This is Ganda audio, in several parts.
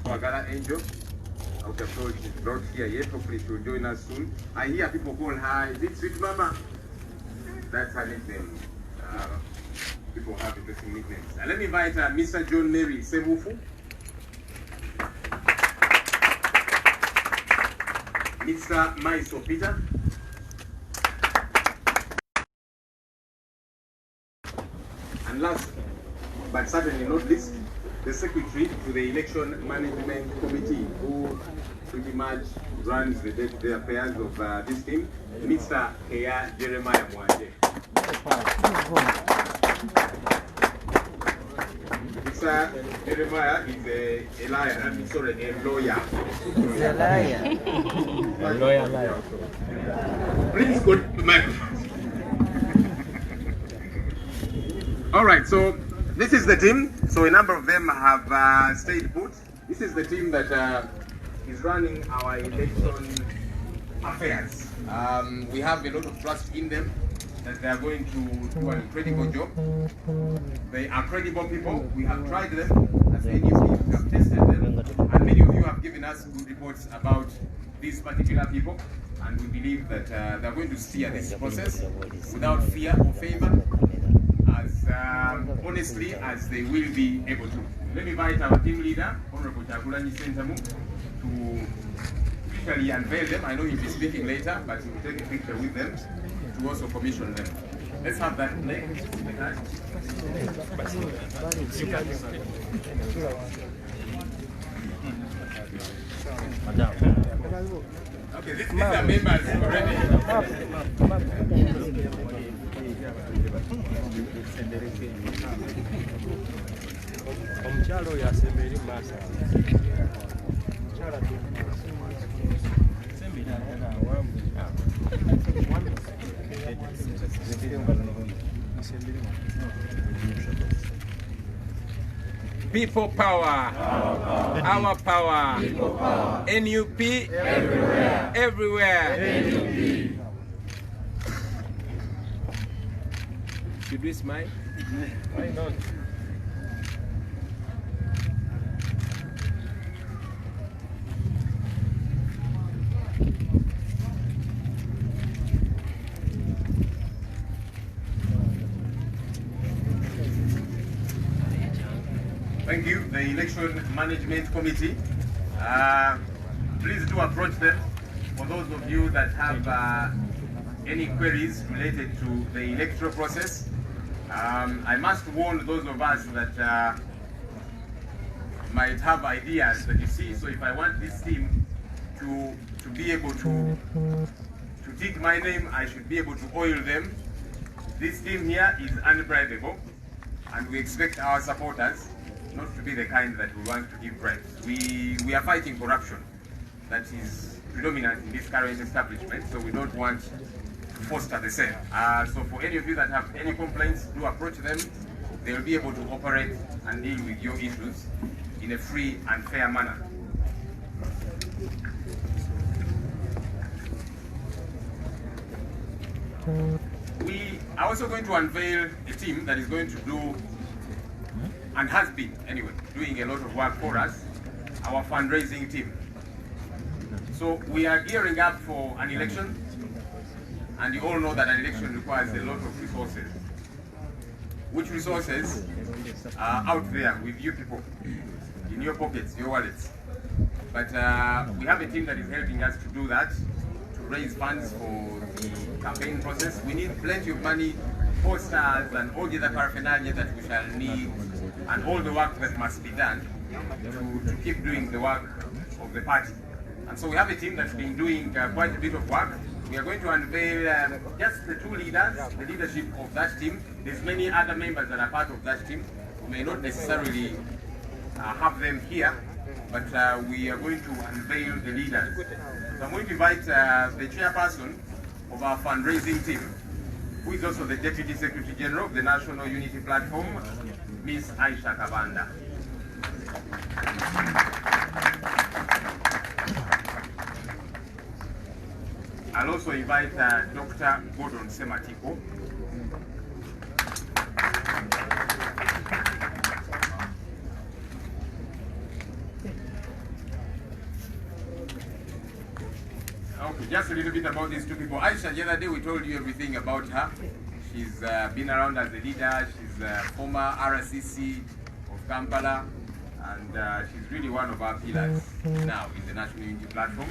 Wagala Angel. Out of course, she's not here yet. Hopefully, she'll join us soon. I hear people call her, is it Sweet Mama? That's her nickname. People have interesting nicknames. Let me invite Mr. John Mary Semufu. Mr. Maiso Peter. And last, but certainly not least, the secretary to the election management committee, who pretty much runs the day-to-day affairs of this team, Mr. Kea Jeremiah Mwanje. Mr. Jeremiah is a liar, sorry, a lawyer. He's a liar. A liar. Please go to the microphone. All right, so this is the team. So a number of them have stayed put. This is the team that is running our election affairs. We have a lot of trust in them that they are going to do an incredible job. They are credible people. We have tried them, as many of you have tested them, and many of you have given us good reports about these particular people. And we believe that they're going to steer this process without fear or favor, as honestly as they will be able to. Let me invite our team leader, Honorable Chagulanyi Sentamu, to officially unveil them. I know he'll be speaking later, but we'll take a picture with them to also commission them. Let's have that play. Okay, these are members already. People power, our power, NUP, everywhere. NUP. Should we smile? Why not? Thank you, the Election Management Committee. Please do approach them. For those of you that have any queries related to the electoral process, I must warn those of us that might have ideas that you see. So if I want this team to be able to dig my name, I should be able to oil them. This team here is unbribable, and we expect our supporters not to be the kind that we want to give bribes. We are fighting corruption that is predominant in this current establishment, so we don't want to foster the same. So for any of you that have any complaints, do approach them. They'll be able to operate and deal with your issues in a free and fair manner. We are also going to unveil a team that is going to do, and has been anyway, doing a lot of work for us, our fundraising team. So we are gearing up for an election, and you all know that an election requires a lot of resources. Which resources are out there with you people, in your pockets, your wallets. But we have a team that is helping us to do that, to raise funds for the campaign process. We need plenty of money, posters and all the other paraphernalia that we shall need, and all the work that must be done to keep doing the work of the party. And so we have a team that's been doing quite a bit of work. We are going to unveil just the two leaders, the leadership of that team. There's many other members that are part of that team. We may not necessarily have them here, but we are going to unveil the leaders. So I'm going to invite the chairperson of our fundraising team, who is also the Deputy Secretary General of the National Unity Platform, Ms. Aisha Kabanda. I'll also invite Dr. Gordon Sematiko. just a little bit about these two people. Aisha, the other day we told you everything about her. She's been around as a leader. She's a former RCC of Kampala, and she's really one of our pillars now in the National Unity Platform,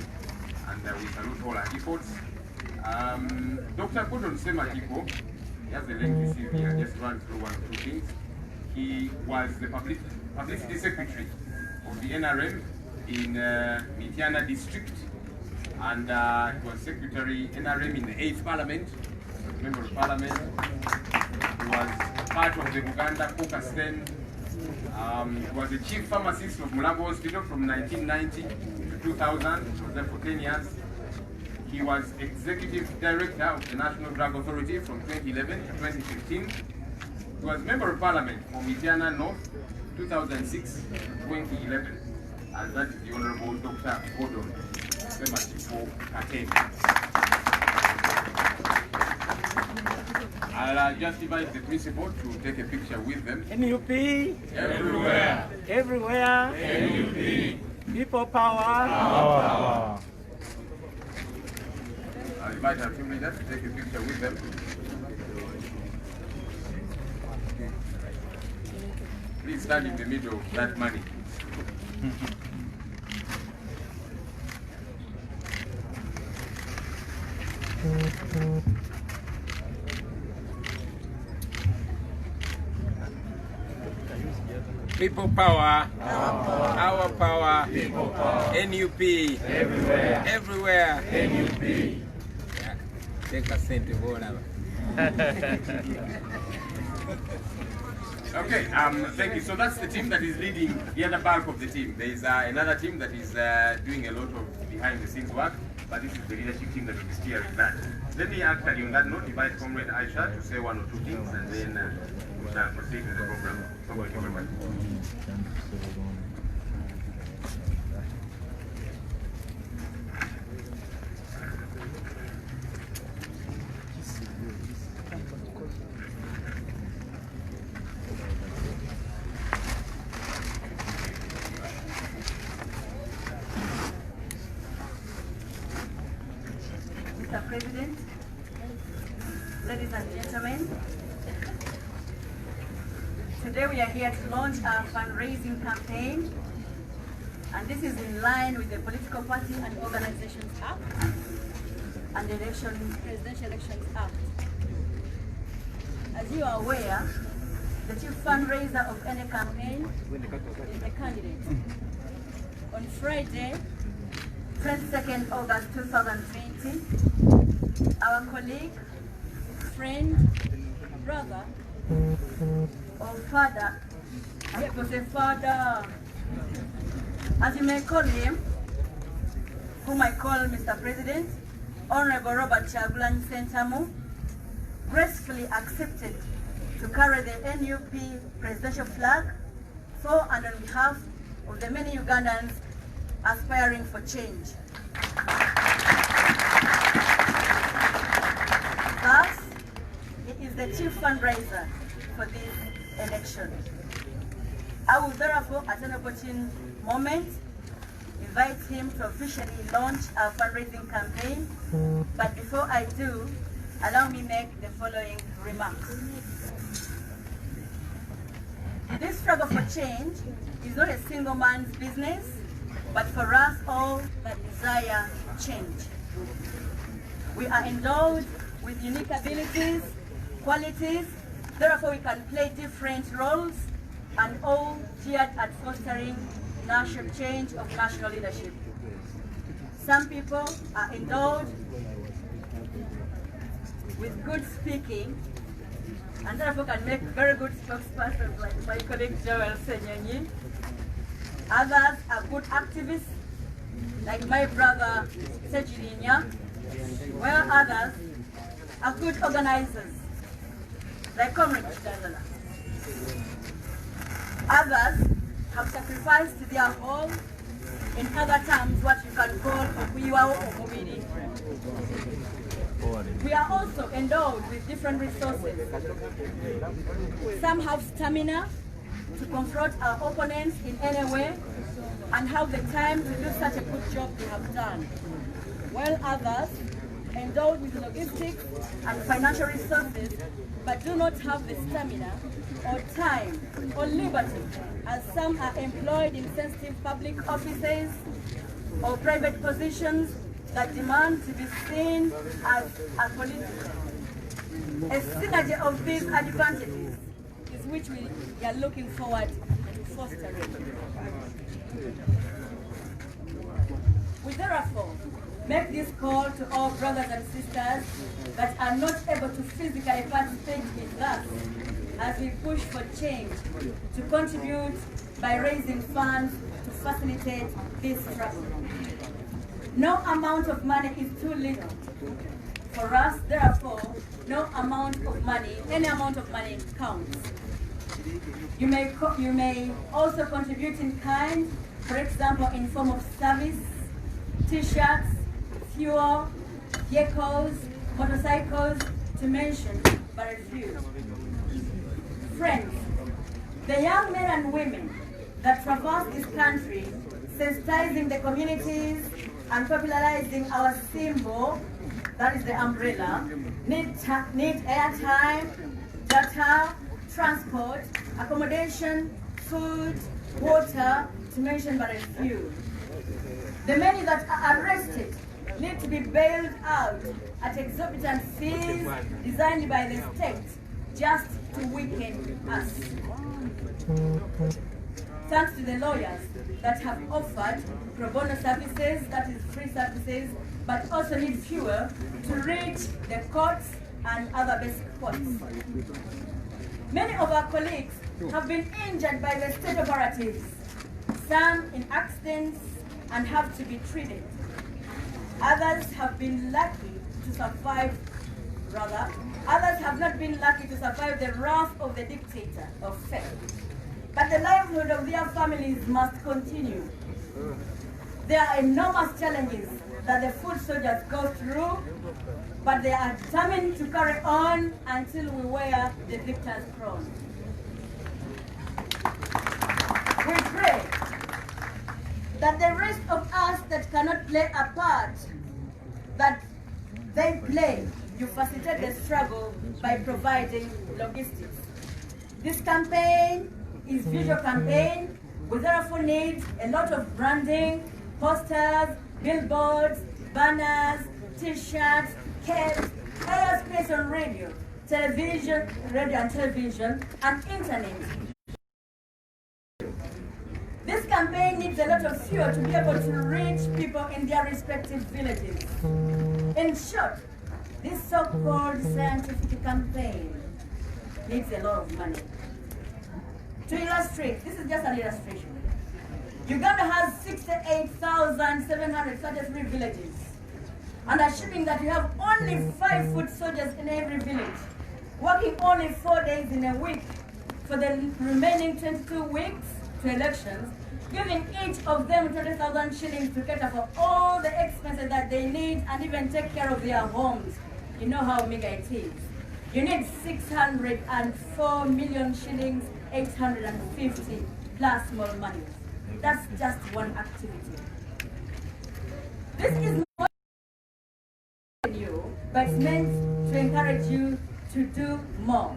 and we salute all her efforts. Dr. Gordon Semakipo, he has a lengthy CV. I just run through one or two things. He was the publicity secretary of the NRM in Mityana district, and he was secretary NRM in the 8th Parliament, member of Parliament. He was part of the Buganda caucus then. He was the chief pharmacist of Mulambo Hospital from 1990 to 2000. He was there for 10 years. He was executive director of the National Drug Authority from 2011 to 2015. He was member of Parliament for Mityana North 2006 to 2011. And that is the Honorable Dr. Gordon Semakipo Katemi. I'll just invite the principal to take a picture with them. NUP. Everywhere. Everywhere. NUP. People power. Power. I'll invite our team leaders to take a picture with them. Please stand in the middle of that money. People power, our power, people power. NUP, everywhere, everywhere, NUP. Yeah. Take a cent of all of Okay, thank you. So that's the team that is leading the other bulk of the team. There is another team that is doing a lot of behind-the-scenes work, but this is the leadership team that will be steering that. Let me actually, on that note, invite Comrade Aisha to say one or two things, and then we shall proceed with the program. Thank you very much. Mr. President, ladies and gentlemen, today we are here to launch our fundraising campaign, and this is in line with the Political Party and Organizations Act and the Presidential Elections Act. As you are aware, the chief fundraiser of any campaign is the candidate. On Friday, 22nd August 2020, our colleague, friend, brother, or father, I was a father, as you may call him, whom I call Mr. President, Honorable Robert Chagulanyi Sentamu, gracefully accepted to carry the NUP presidential flag for and on behalf of the many Ugandans aspiring for change. Thus, it is the chief fundraiser for this election. I will therefore, at an opportune moment, invite him to officially launch our fundraising campaign. But before I do, allow me make the following remarks. This struggle for change is not a single man's business, but for us all that desire change. We are endowed with unique abilities, qualities, therefore we can play different roles, and all geared at fostering national change of national leadership. Some people are endowed with good speaking, and therefore can make very good spokespersons like my colleague Joel Senyonyi. Others are good activists, like my brother Sejirinya, while others are good organizers, like Comrade Chandala. Others have sacrificed their whole, in other terms, what you can call okuyiwa omubiri. We are also endowed with different resources. Some have stamina to confront our opponents in any way and have the time to do such a good job they have done. while others endowed with logistics and financial resources but do not have the stamina or time or liberty, as some are employed in sensitive public offices or private positions that demand to be seen as political. A synergy of these advantages is which we are looking forward to fostering. We therefore make this call to all brothers and sisters that are not able to physically participate with us as we push for change to contribute by raising funds to facilitate this struggle. No amount of money is too little. For us, therefore, no amount of money, any amount of money counts. You may also contribute in kind, for example, in form of service, t-shirts, fuel, vehicles, motorcycles, to mention but a few. Friends, the young men and women that traverse this country, sensitizing the communities and popularizing our symbol, that is the umbrella, need airtime, data, transport, accommodation, food, water, to mention but a few. The many that are arrested need to be bailed out at exorbitant fees designed by the state just to weaken us. Thanks to the lawyers that have offered pro bono services, that is free services, but also need fuel to reach the courts and other basic courts. Many of our colleagues have been injured by the state operatives, some in accidents and have to be treated. Others have been lucky to survive, others have not been lucky to survive the wrath of the dictator of fate. But the livelihood of their families must continue. There are enormous challenges that the foot soldiers go through, but they are determined to carry on until we wear the victor's crown. We pray that the rest of us that cannot play a part that they play, you facilitate the struggle by providing logistics. This campaign is a visual campaign. We therefore need a lot of branding, posters, billboards, banners, t-shirts, caps, airspace on radio, television, and internet. This campaign needs a lot of fuel to be able to reach people in their respective villages. In short, this so-called scientific campaign needs a lot of money. To illustrate, this is just an illustration. Uganda has 68,733 villages, and assuming that you have only 5 foot soldiers in every village, working only 4 days in a week for the remaining 22 weeks to elections, giving each of them 20,000 shillings to cater for all the expenses that they need and even take care of their homes. You know how meager it is. You need 604 million shillings, 850 plus more money. That's just one activity. This is more than you, but it's meant to encourage you to do more.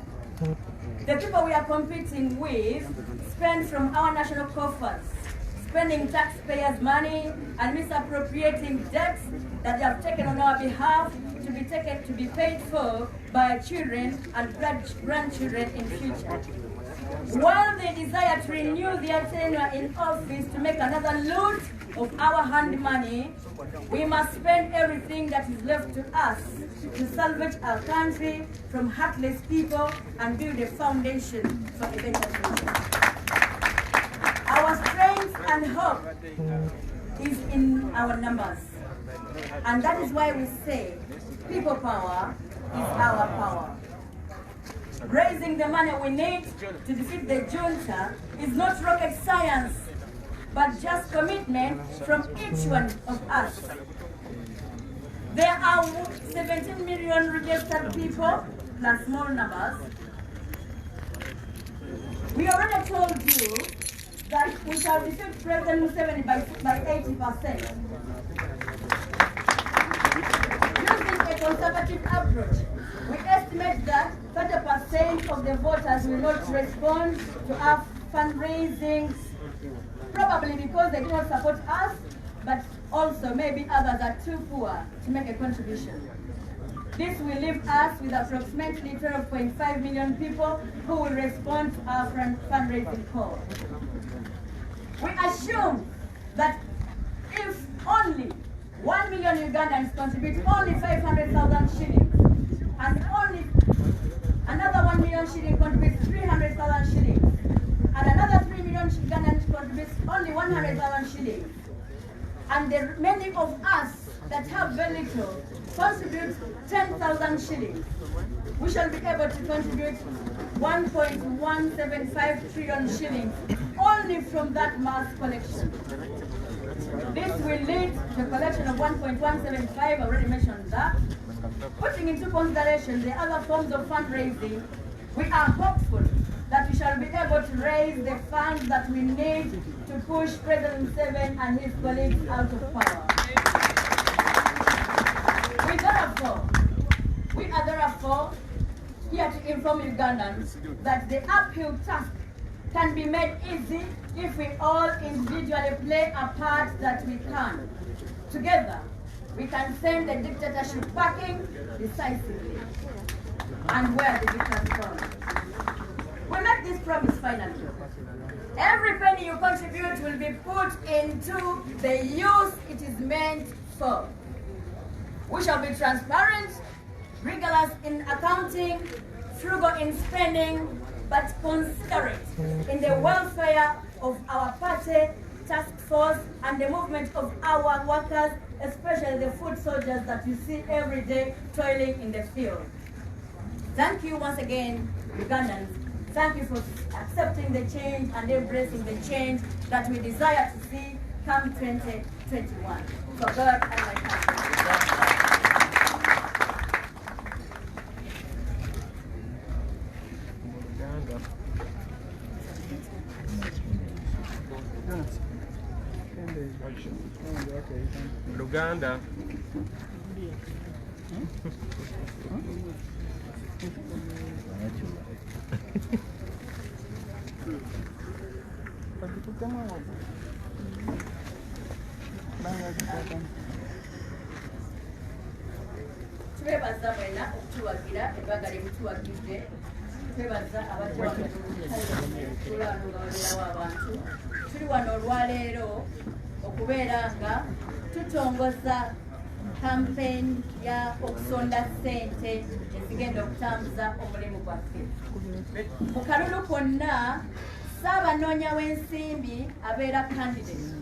The people we are competing with spend from our national coffers, spending taxpayers' money and misappropriating debts that they have taken on our behalf to be paid for by our children and grandchildren in future. While they desire to renew their tenure in office to make another loot of our hand money, we must spend everything that is left to us to salvage our country from heartless people and build a foundation for a better future. Our strength and hope is in our numbers. And that is why we say people power is our power. Raising the money we need to defeat the junta is not rocket science, but just commitment from each one of us. There are 17 million registered people, plus small numbers. We already told you that we shall defeat President Museveni by 80%. conservative approach, we estimate that 30% of the voters will not respond to our fundraising, probably because they do not support us, but also maybe others are too poor to make a contribution. This will leave us with approximately 12.5 million people who will respond to our fundraising call. We assume that if only 1 million Ugandans contribute only 500,000 shillings, and only another 1 million shillings contributes 300,000 shillings, and another 3 million Ugandans contributes only 100,000 shillings, and the many of us that have very little contribute 10,000 shillings, we shall be able to contribute 1.175 trillion shillings only from that mass collection. This will lead to a collection of 1.175, I already mentioned that. Putting into consideration the other forms of fundraising, we are hopeful that we shall be able to raise the funds that we need to push President Museveni and his colleagues out of power. We are therefore here to inform Ugandans that the uphill task can be made easy if we all individually play a part that we can. Together, we can send the dictatorship packing decisively and where the victors gone. We make this promise finally. Every penny you contribute will be put into the use it is meant for. We shall be transparent, rigorous in accounting, frugal in spending, but considerate in the welfare of our party, task force, and the movement of our workers, especially the foot soldiers that you see every day toiling in the field. Thank you once again, Ugandans. Thank you for accepting the change and embracing the change that we desire to see come 2021. For God and my country. Luganda. Twebaza mwena okutuwagira ebbanga lyemutuwagidde. Twebaza abatulwanulirawo abantu. Tuli wano olwaleero okubeera nga tutongoza kampeni ya okusonda ssente ezigenda okutambuza omulimu gwaffe. Mu kalulu konna Ssaabanoonya w'ensimbi abeera candidate.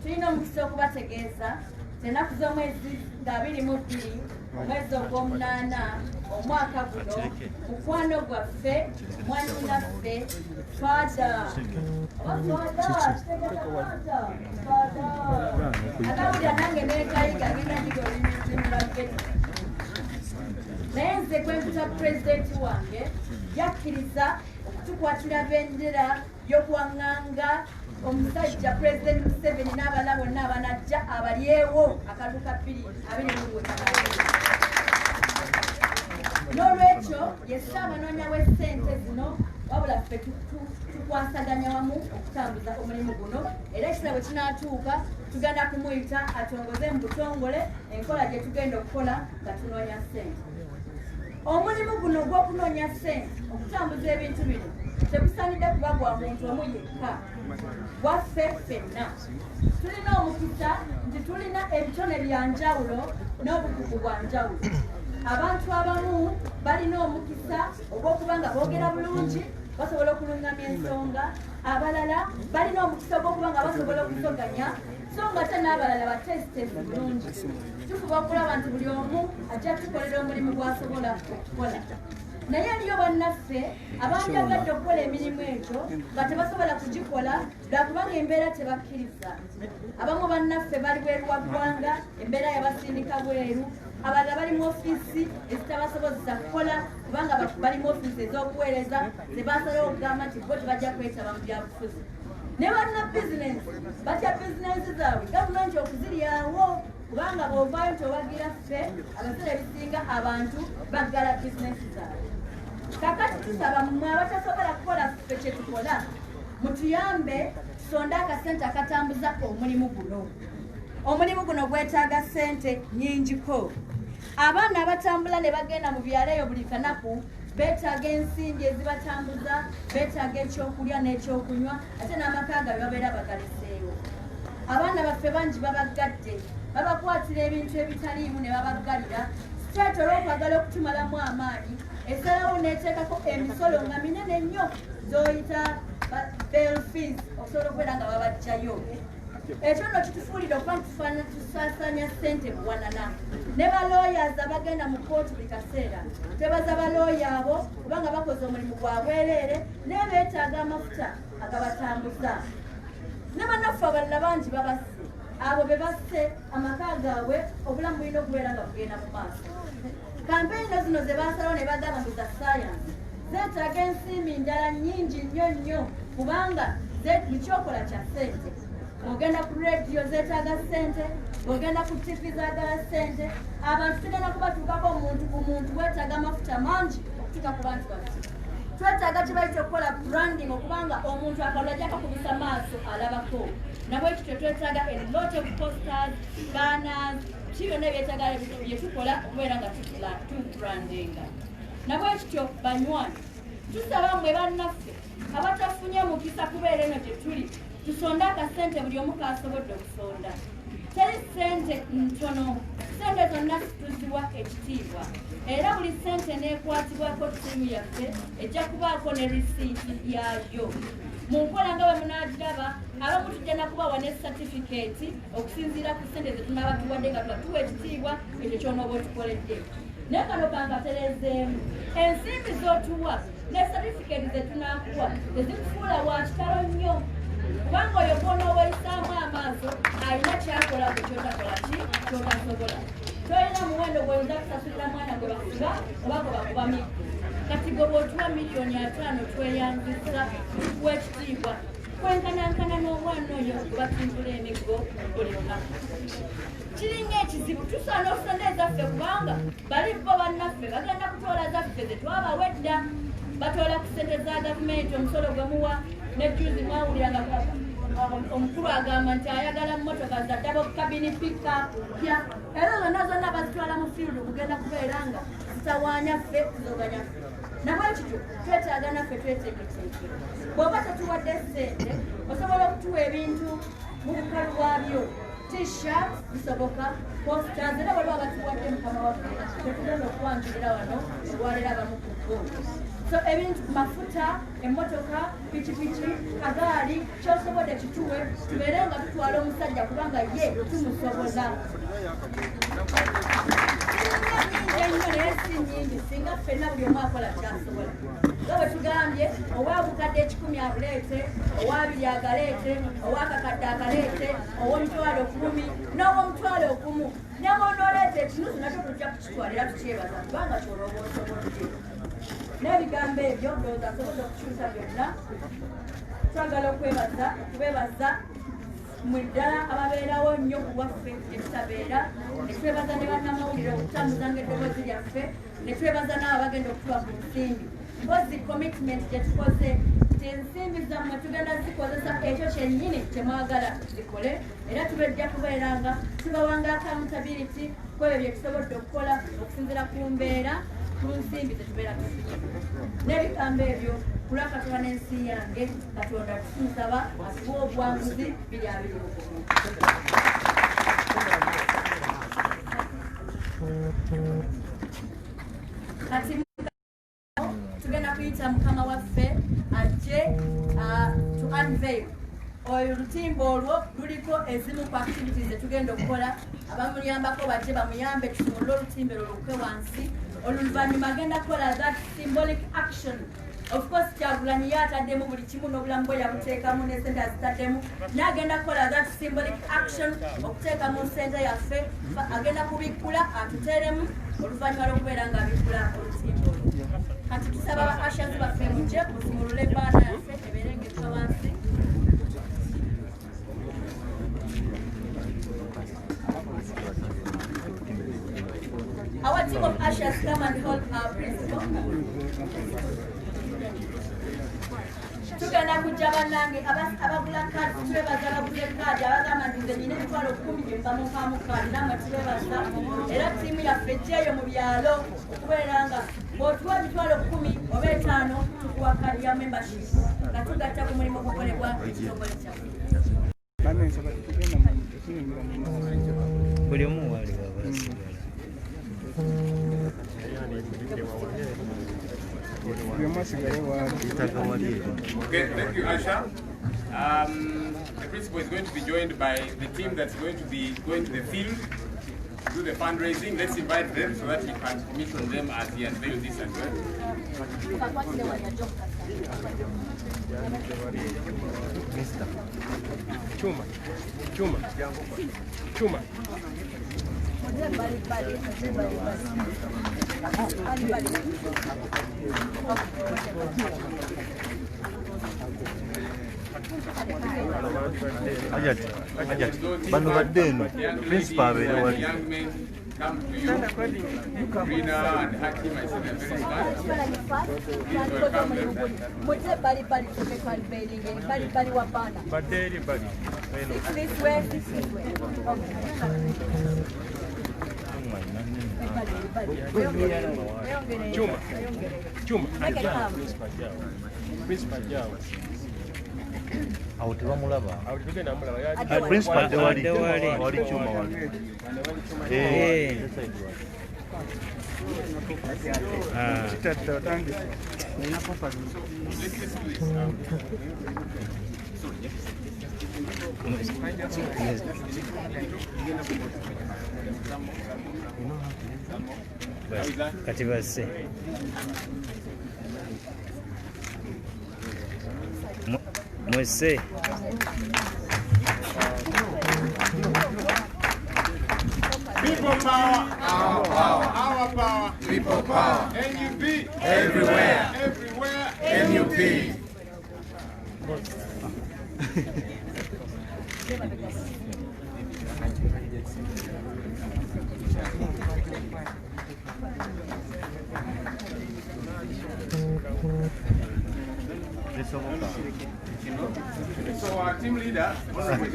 Tulina omukisa okubategeeza ennaku z'omwezi nga 22 omwezi ogw'omunaana omwaka guno mukwano gwaffe mwannyinaffe Fada anawulira nange neekayiga agenda nyiga olulimi lwageti naye nze kwemputa pulezidenti wange yakkiriza okutukwatira bendera y'okuwaŋŋanga omusajja President Museveni n'abala bonna abanajja abalyewo akaduka 2025. N'olwekyo ye Ssaabanoonya w'essente zino wabula ffe tukwasaganya wamu okutambuza omulimu guno era ekira bwe kinaatuuka tugenda kumuyita atongoze mu butongole enkola gye tugenda okukola nga tunoonya ssente. Omulimu guno gw'okunoonya ssente okutambuza ebintu bino tegusaanidde kuba gwa muntu omu yekka gwaffe ffenna. Tulina omukisa nti tulina ebitone bya njawulo n'obukugu bwa njawulo. Abantu abamu balina omukisa ogw'okuba nga boogera bulungi basobola okulungamya ensonga, abalala balina omukisa ogw'okuba nga basobola okuzoganya so nga ate n'abalala batesitesi bulungi. Tufuba okulaba nti buli omu ajja tukolera omulimu gw'asobola okukola. Naye aliyo bannaffe abanjagadde okukola emirimu egyo nga tebasobola kugikola lwakubanga embeera tebakkiriza. Abamu bannaffe bali bweru wa ggwanga, embeera yabasindika bweru, abalala bali mu ofiisi ezitabasobozesa kukola kubanga bali mu ofiisi ez'okuweereza zebasalawo okugamba nti bo tebajja kwetaba mu byabufuzi. Ne banna bizinensi batya bizinensi zaabwe gavumenti okuziryawo kubanga bw'ovaayo towagira ffe abaseera ebisinga abantu baggala bizinesi zaabwe. Kakati tusaba mmwe abatasobola kukola ffe kye tukola mutuyambe tusonde akasente akatambuza omulimu guno. Omulimu guno gwetaaga ssente nnyingiko. Abaana abatambula ne bagenda mu byalo eyo buli kanaku beetaaga ensimbi ezibatambuza, beetaaga ekyokulya n'ekyokunywa, ate n'amaka gaabwe babeera bagaleseewo. Abaana baffe bangi babaggadde, babakwatira ebintu ebitaliimu ne babaggalira. Siteeti olw'okwagala okutumalamu amaanyi esalawo n'eteekako emisolo nga minene nnyo z'oyita bail fees okusobola okubeera nga babajjayo. Ekyo nno kitufuulira okuba tusaasaanya ssente buwanana. Ne balooyazi abagenda mu kooti buli kaseera twebaza balooya abo kubanga bakoze omulimu gwa bwereere naye beetaaga amafuta agabatambuza. Ne bannaffe abalala bangi babasse, abo be basse amaka gaabwe obulamu bulina okubeera nga bugenda mu maaso. Kampeyino zino ze baasalawo ne bagamba mu za saayansi zeetaaga ensimbi ndala nnyingi nnyo nnyo kubanga buli kyokola kya ssente. Bw'ogenda ku rediyo zeetaaga ssente, bw'ogenda ku tivi zaagala ssente. Abantu tugenda kubatuukako omuntu ku muntu weetaaga amafuta mangi okutuuka ku bantu baffe. Twetaaga kye bayita okukola branding okubanga omuntu akalula ajja kakubisa maaso alabako. Nabwe ekityo twetaaga a lot of posters, banners, ki byonna ebyetaaga bye tukola okubeera nga tubrandinga. Nabwe ekityo banywani tusaba mmwe bannaffe abatafunye mukisa kubeera eno gye tuli tusonde akasente buli omu kaasobodde okusonda. Teri ssente ntono, ssente zonna tuziwa ekitiibwa era buli ssente n'ekwatibwako ttiimu yaffe ejja kubaako ne risiiti yaayo. Mu nkola nga bwe munaagiraba abamu tugenda kubawa ne satifikeeti okusinziira ku ssente ze tunaaba tuwadde nga tuwa ekitiibwa ekyo ky'onooba otukoledde. Naye kano kankatereezeemu ensimbi z'otuwa ne satifikeeti ze tunaakuwa tezikufuula wa kitalo nnyo kubanga oyo gw'onooba oyisaamu amaaso alina kyakola gwe kyotakola ki kyotasobola. Tolina muwendo gw'oyinza kusasulira mwana gwe basiba oba gwe bakuba mikko. Kati gwe bw'otuwa miliyoni 5 tweyanziza tukuwa ekitiibwa kwenkanankana n'omwana oyo gwe batumbula emiggo buli lunaku. Kiringa ekizibu tusaana okusonda ezaffe kubanga bali bo bannaffe bagenda kutoola zaffe ze twabawedda. Batoola ku ssente za gavumenti omusolo gwe muwa nejjuzi mwawuliranga omukulu agamba nti ayagala mmotoka za double cabin pickup pya era zonna bazitwala mu field kugenda kubeera nga zitawaanya ffe zizoganya ffe. Nabwe kityo twetaaga naffe tweteeketeeke. Bw'oba tetuwadde ssente osobola okutuwa ebintu mu bukalu bwabyo. T-shirt bisoboka, posters era waliwo abatuwadde mukama waffe tetugenda okwanjulira wano olwaleero abamu ku bbo. So ebintu mafuta, emmotoka, pikipiki, kagaali ky'osobodde kituwe tubeere nga tutwala omusajja kubanga ye tumusobola. Nyingi ennyo naye si nnyingi singa ffenna buli omu akola kyasobola. Nga bwe tugambye ow'obukadde 10 abuleete, owa2 agaleete, ow'akakadde agaleete, ow'omutwalo 10 n'ow'omutwalo 10 ne bw'onooleeta ekinusu nakyo tujja kukitwala era tukyebaza kubanga ky'olooba osobodde. N'ebigambo ebyo ndowooza asobodde okukyusa byonna. Twagala okubeebaza mu ddala ababeerawo nnyo ku waffe gye tutabeera, ne twebaza ne bannamawulire okutambuzanga eddoboozi lyaffe, ne twebaza n'abo bagenda okutuwa ku nsimbi. Mpozi commitment gye tukoze nti ensimbi zammwe tugenda zikozesa ekyo kyennyini kye mwagala zikole era tubajja kubeera nga tubawanga accountability ku ebyo bye tusobodde okukola okusinziira ku mbeera ku nsimbi zetubeera tufunye. N'ebigambo ebyo kulwakatoba n'ensi yange Katonda tumusaba atuwe obuwanguzi 2020. Kati tugenda kuyita mukama waffe ajje to unveil. Oyo olutimba olwo luliko ezimu ku activities zetugenda okukola. Abamuyambako bajje bamuyambe tutunule olutimba olwo lukwe wansi. Oluvannyuma agenda kukola that symbolic action. Of course Kyagulanyi yataddemu buli kimu n'obulamu bwe yabuteekamu ne ssente azitaddemu. Naye agenda kukola that symbolic action okuteeka mu ssente yaffe. Agenda kubikkula atuteeremu oluvannyuma lw'okubeera ng'abikkula olutimba olwo. Kati tusaba ba ashazi baffe mujje musimulule ebbaana yaffe ebeere ng'ekka wansi. Tugenda kujja bannange abagula kaadi twebaza abaguze kaadi abagamba nti nze nyina emitwalo 10 gye mbamunkaamu kaadi namwe twebaza era ttiimu yaffe ejjeeyo mu byalo okubeera nga bw'otuwa emitwalo 10 oba 5 tukuwa kaadi ya membership nga tugatta ku mulimu gukolebwa ekitongole kyaffe. buli omu wali wabasigala. Okay, thank you, Asha. The principal is going to be joined by the team that's going to be going to the field to do the fundraising. Let's invite them so that he can commission them as he unveils this as well. Chuma. Ajati bano badde eno principal abeere wali. Young men come to you. Rina and Hakim, I see them very smart. Please welcome them. Chuma. Principal Jao. Awo tebamulaba. Principal Principal wali Chuma wali. Kati basse mwese People power, our power, people power. NUP, everywhere. NUP. So our team leader, okay,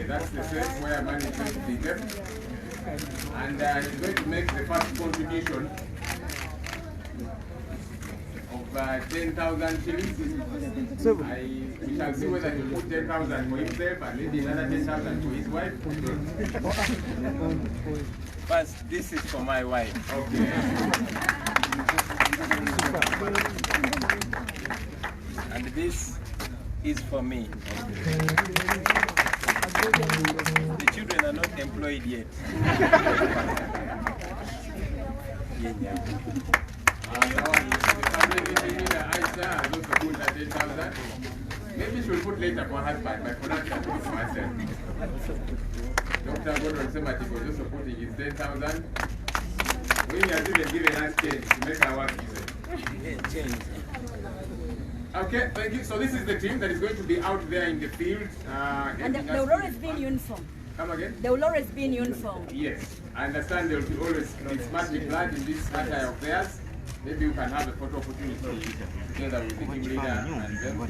that's the set where money is going to be kept, and he's going to make the first contribution of 10,000 shillings. We shall see whether he put 10,000 for himself and maybe another 10,000 for his wife. First, this is for my wife. Okay. And this is for me. The children are not employed yet. Maybe she'll put later for husband, but for now she'll put for herself. Dr. Gordon Semati was also putting his 10,000. We have even given us change to make our work easier. Okay, thank you. So this is the team that is going to be out there in the field. And they will always be in uniform. Come again? They will always be in uniform. Yes, I understand there will be always be smartly planned in this attire of theirs. Maybe you can have a photo opportunity together with the team leader and them.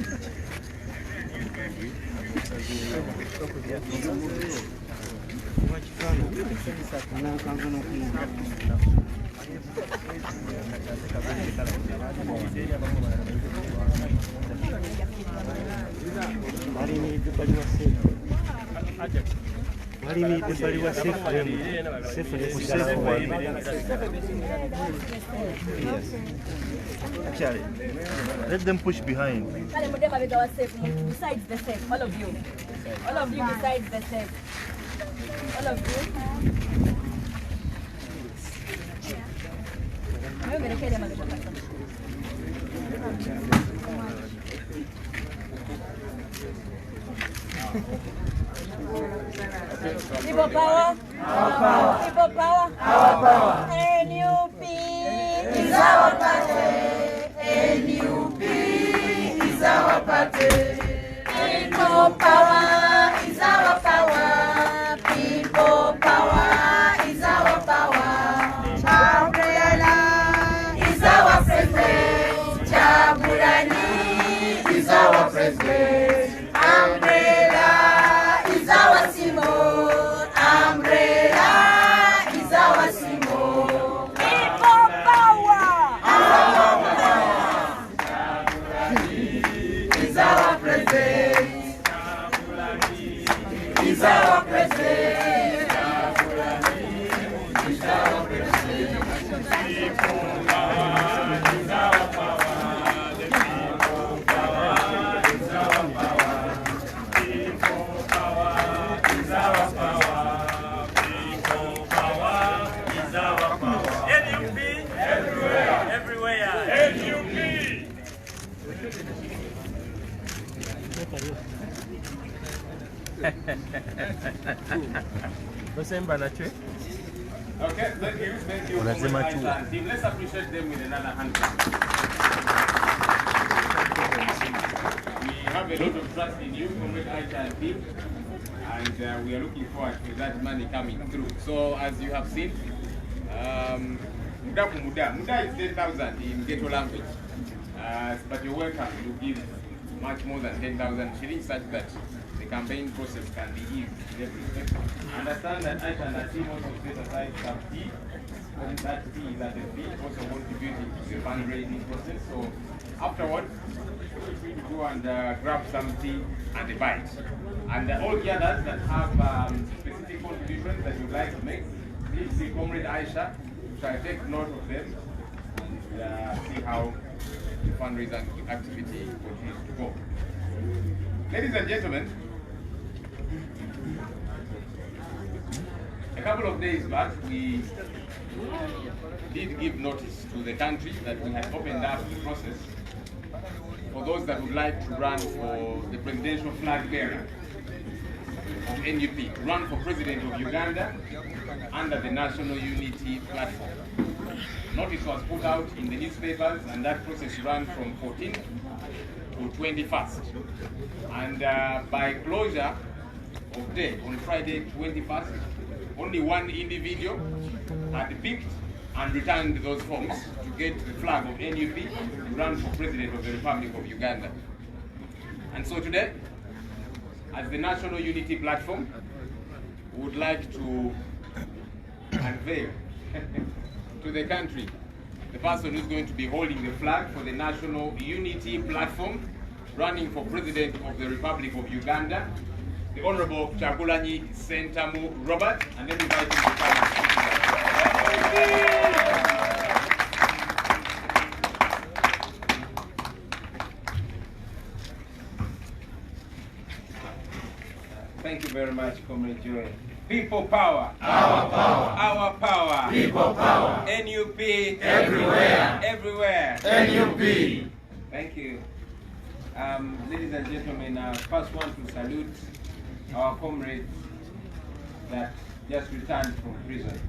Actually, let them push behind. Besides the safe, all of you. All of you besides the safe. All of you. People power, our power. People power, our power. NUP is our party. NUP is our party. People power is our power. People power is our power. president. Umbrella is our symbol. Umbrella is our symbol. People power. Our power. Is our president. Is our president. Is our president. People power is our power. The people power is our power. People power is our power. People power is our power. NUP everywhere. Everywhere. NUP. Okay, thank you. Thank you. Unasema tu. Let's appreciate them with another hand. We have a lot of trust in you, Comrade Aisha and team, and we are looking forward to that money coming through. So, as you have seen, Muda is 10,000 in Ghetto language, but you're welcome to give much more than 10,000 shillings such that the campaign process can be eased in every respect. Understand that Aisha and her team also set aside some fee, and that fee is at the fee, also contributing to the fundraising process. So afterwards, feel free to go and grab some tea and a bite. And all the others that have specific contributions that you'd like to make, please see Comrade Aisha, try to take note of them and see how the fundraising activity continues to go. Ladies and gentlemen, a couple of days back, we did give notice to the country that we had opened up the process for those that would like to run for the presidential flag bearer of NUP, to run for president of Uganda under the National Unity Platform. Notice was put out in the newspapers, and that process ran from 14th to 21st. And by closure of day, on Friday 21st, only one individual had picked and returned those forms to get the flag of NUP to run for president of the Republic of Uganda. And so today, as the National Unity Platform, we would like to unveil to the country the person who's going to be holding the flag for the National Unity Platform, running for president of the Republic of Uganda, the Honorable Kyagulanyi Ssentamu Robert, and let me invite him to come and speak to us. Thank you very much, Comrade Joy. People power. Our power. Our power. People power. NUP. Everywhere. Everywhere. NUP. Thank you. Ladies and gentlemen, I first want to salute our comrades that just returned from prison.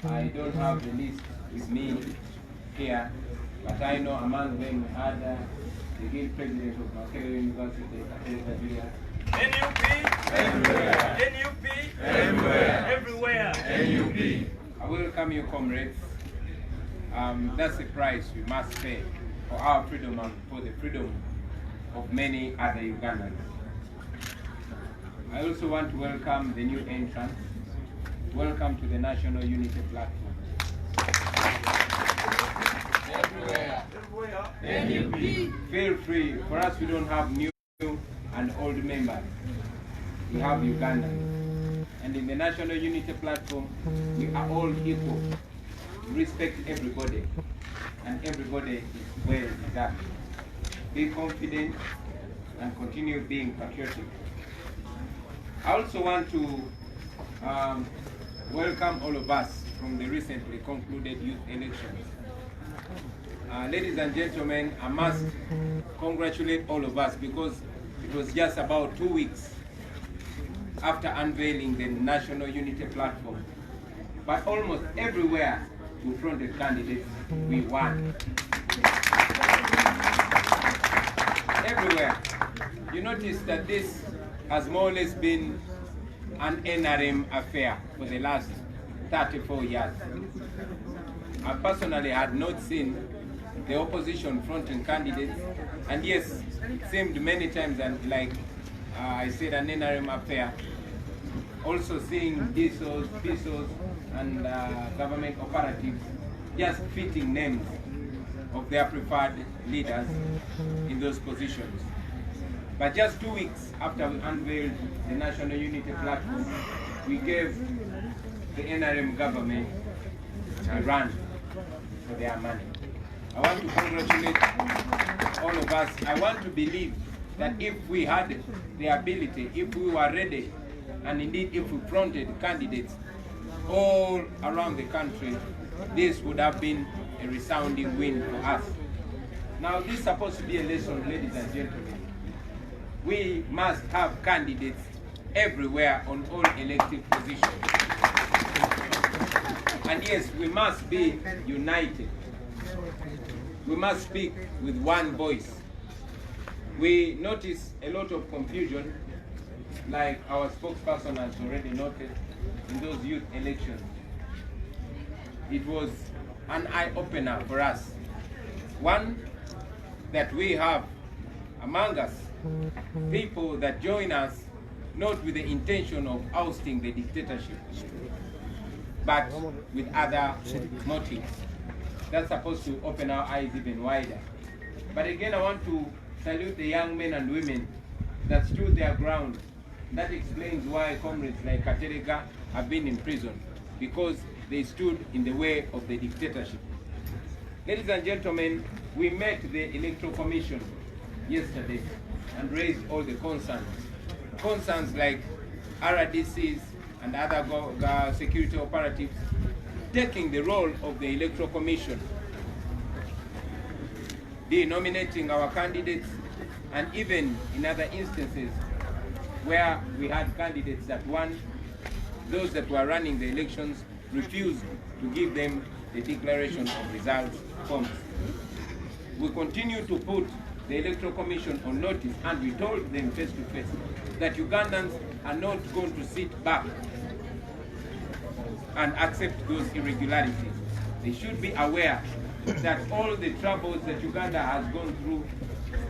I don't have the list with me here, but I know among them we had the guild president of Makerere University, Nigeria. NUP. Everywhere. NUP. Everywhere. Everywhere. NUP. I welcome you, comrades. That's the price we must pay for our freedom and for the freedom of many other Ugandans. I also want to welcome the new entrants. Welcome to the National Unity Platform. Everywhere. NUP. Feel free. For us, we don't have new and old members. We have Ugandans. And in the National Unity Platform, we are all equal. We respect everybody. And everybody is well deserved. Be confident and continue being patriotic. I also want to welcome all of us from the recently concluded youth elections. Ladies and gentlemen, I must congratulate all of us because it was just about 2 weeks after unveiling the National Unity Platform. But almost everywhere we fronted candidates, we won. Everywhere. You notice that this has more or less been an NRM affair for the last 34 years. I personally had not seen the opposition fronting candidates. And yes, it seemed many times, and like I said, an NRM affair, also seeing DSOs, PSOs, and government operatives just fitting names of their preferred leaders in those positions. But just 2 weeks after we unveiled the National Unity Platform, we gave the NRM government a run for their money. I want to congratulate all of us. I want to believe that if we had the ability, if we were ready, and indeed if we fronted candidates all around the country, this would have been a resounding win for us. Now, this is supposed to be a lesson, ladies and gentlemen. We must have candidates everywhere on all elective positions. And yes, we must be united. We must speak with one voice. We notice a lot of confusion, like our spokesperson has already noted, in those youth elections. It was an eye-opener for us. One, that we have among us people that join us not with the intention of ousting the dictatorship, but with other motives. That's supposed to open our eyes even wider. But again, I want to salute the young men and women that stood their ground. That explains why comrades like Katerega have been in prison, because they stood in the way of the dictatorship. Ladies and gentlemen, we met the Electoral Commission yesterday and raised all the concerns. Concerns like RDCs and other security operatives taking the role of the Electoral Commission, denominating our candidates, and even in other instances where we had candidates that won, those that were running the elections refused to give them the declaration of results forms. We continue to put the Electoral Commission on notice, and we told them face to face that Ugandans are not going to sit back and accept those irregularities. They should be aware that all the troubles that Uganda has gone through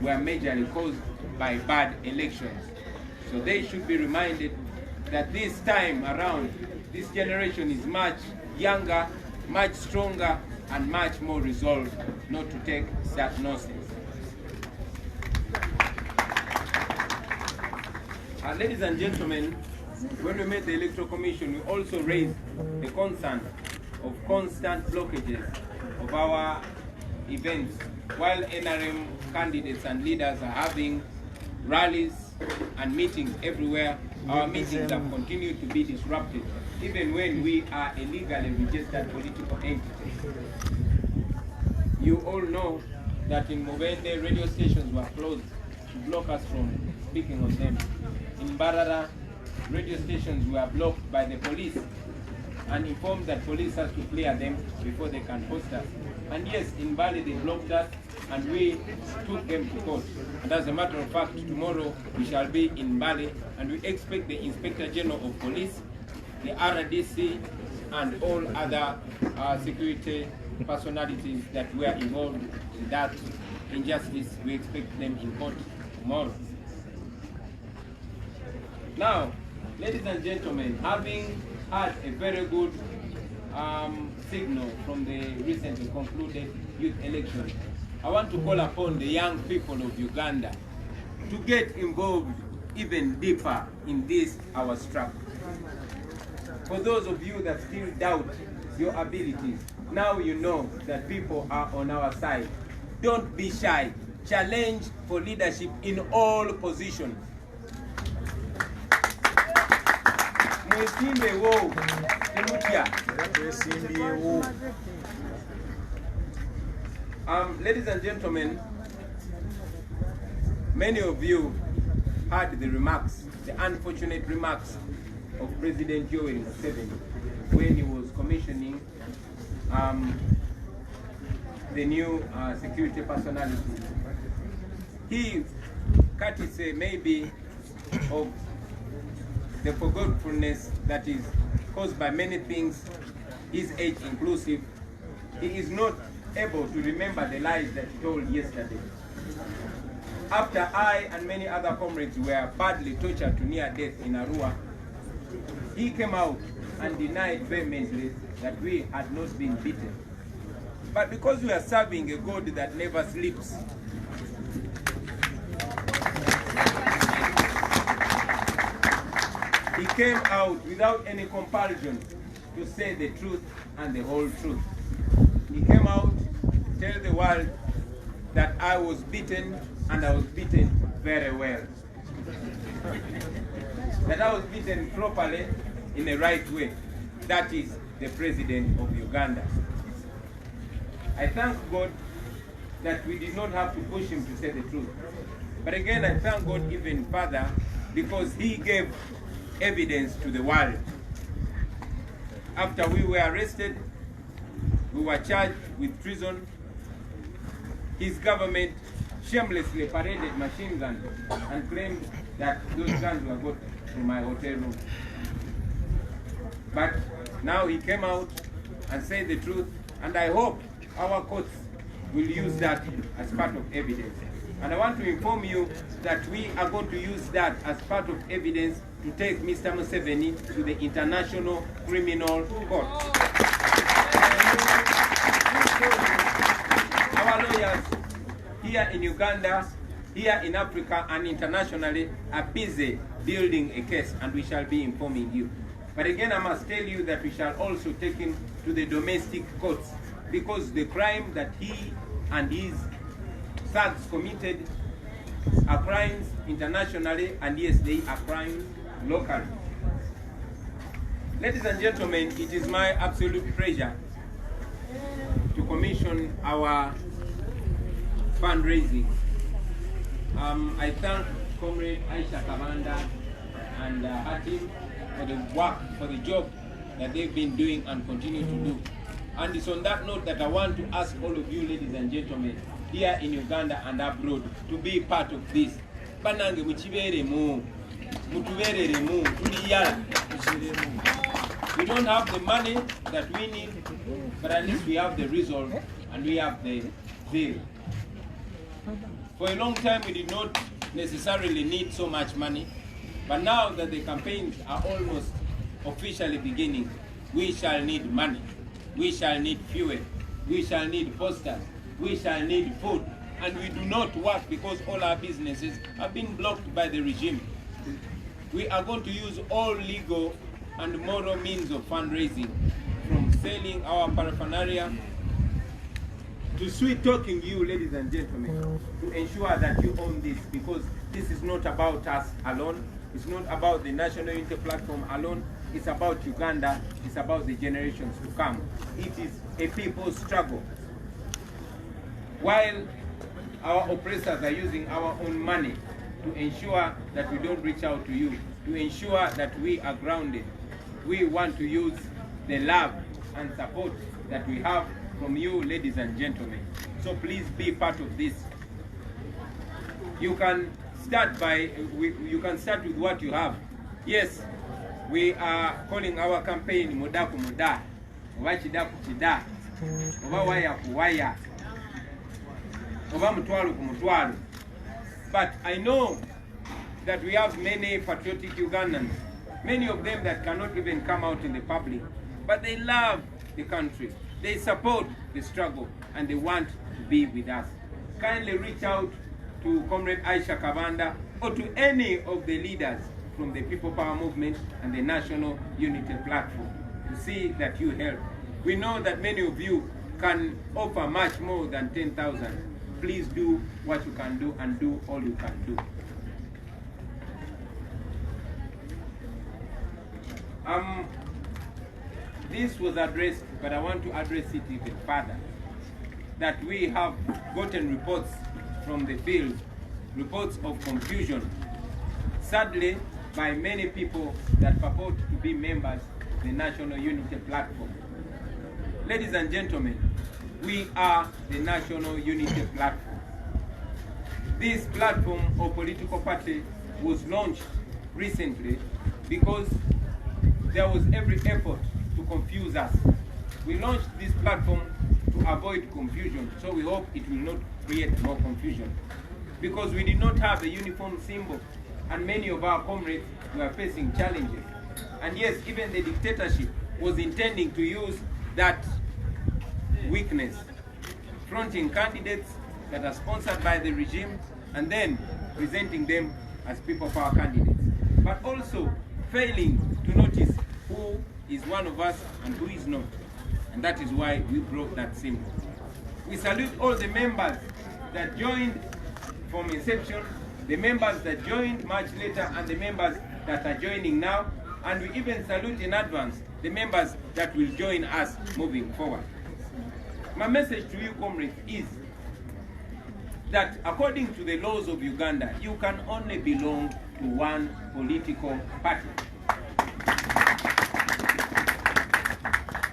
were majorly caused by bad elections. So they should be reminded that this time around, this generation is much younger, much stronger, and much more resolved not to take that nonsense. Ladies and gentlemen, when we made the Electoral Commission, we also raised the concern of constant blockages of our events. While NRM candidates and leaders are having rallies and meetings everywhere, our meetings have continued to be disrupted, even when we are a legally registered political entity. You all know that in Mubende, radio stations were closed to block us from speaking on them. In Barara, radio stations were blocked by the police and informed that police has to clear them before they can host us. And yes, in Bali they blocked us and we took them to court. And as a matter of fact, tomorrow we shall be in Bali, and we expect the Inspector General of Police, the RDC, and all other security personalities that were involved in that injustice. We expect them in court tomorrow. Now, ladies and gentlemen, having had a very good signal from the recently concluded youth elections, I want to call upon the young people of Uganda to get involved even deeper in this our struggle. For those of you that still doubt your abilities, now you know that people are on our side. Don't be shy. Challenge for leadership in all positions. Ladies and gentlemen, many of you heard the remarks, the unfortunate remarks of President Yoweri Museveni when he was commissioning the new security personalities. He, courtesy maybe of the forgetfulness that is caused by many things, his age inclusive, he is not able to remember the lies that he told yesterday. After I and many other comrades were badly tortured to near death in Arua, he came out and denied vehemently that we had not been beaten. But because we are serving a God that never sleeps, he came out without any compulsion to say the truth and the whole truth. He came out to tell the world that I was beaten, and I was beaten very well. That I was beaten properly in the right way. That is the President of Uganda. I thank God that we did not have to push him to say the truth. But again, I thank God even further because he gave evidence to the world. After we were arrested, we were charged with treason. His government shamelessly paraded machine guns and claimed that those guns were got from my hotel room. But now he came out and said the truth, and I hope our courts will use that as part of evidence. And I want to inform you that we are going to use that as part of evidence to take Mr. Museveni to the International Criminal Court. Our lawyers here in Uganda, here in Africa and internationally are busy building a case, and we shall be informing you. But again, I must tell you that we shall also take him to the domestic courts because the crime that he and his thugs committed are crimes internationally, and yes, they are crimes locally. Ladies and gentlemen, it is my absolute pleasure to commission our fundraising. I thank Comrade Aisha Kabanda and her team for the work, for the job that they've been doing and continue to do. And it's on that note that I want to ask all of you, ladies and gentlemen, here in Uganda and abroad, to be part of this. Banange muchiberemu, mutubereremu, tuliyala. We don't have the money that we need, but at least we have the resolve and we have the zeal. For a long time, we did not necessarily need so much money, but now that the campaigns are almost officially beginning, we shall need money. We shall need fuel. We shall need posters. We shall need food. And we do not work because all our businesses have been blocked by the regime. We are going to use all legal and moral means of fundraising, from selling our paraphernalia to sweet talking you, ladies and gentlemen, to ensure that you own this, because this is not about us alone. It's not about the National Unity Platform alone. It's about Uganda. It's about the generations to come. It is a people's struggle. While our oppressors are using our own money to ensure that we don't reach out to you, to ensure that we are grounded, we want to use the love and support that we have from you, ladies and gentlemen. So please be part of this. You can start with what you have. Yes, we are calling our campaign Muda ku Muda, Oba Chida ku Chida, Oba Waya ku Waya, Oba Mutwalu ku Mutwalu. But I know that we have many patriotic Ugandans, many of them that cannot even come out in the public, but they love the country, they support the struggle, and they want to be with us. Kindly reach out to Comrade Aisha Kabanda or to any of the leaders from the People Power Movement and the National Unity Platform to see that you help. We know that many of you can offer much more than 10,000. Please do what you can do and do all you can do. This was addressed, but I want to address it even further. That we have gotten reports from the field, reports of confusion, sadly, by many people that purport to be members of the National Unity Platform. Ladies and gentlemen, we are the National Unity Platform. This platform or political party was launched recently because there was every effort to confuse us. We launched this platform to to avoid confusion. So we hope it will not create more confusion. Because we did not have a uniform symbol, and many of our comrades were facing challenges. And yes, even the dictatorship was intending to use that weakness, fronting candidates that are sponsored by the regime and then presenting them as people power candidates, but also failing to notice who is one of us and who is not. And that is why we brought that symbol. We salute all the members that joined from inception, the members that joined much later, and the members that are joining now. And we even salute in advance the members that will join us moving forward. My message to you, comrades, is that according to the laws of Uganda, you can only belong to one political party.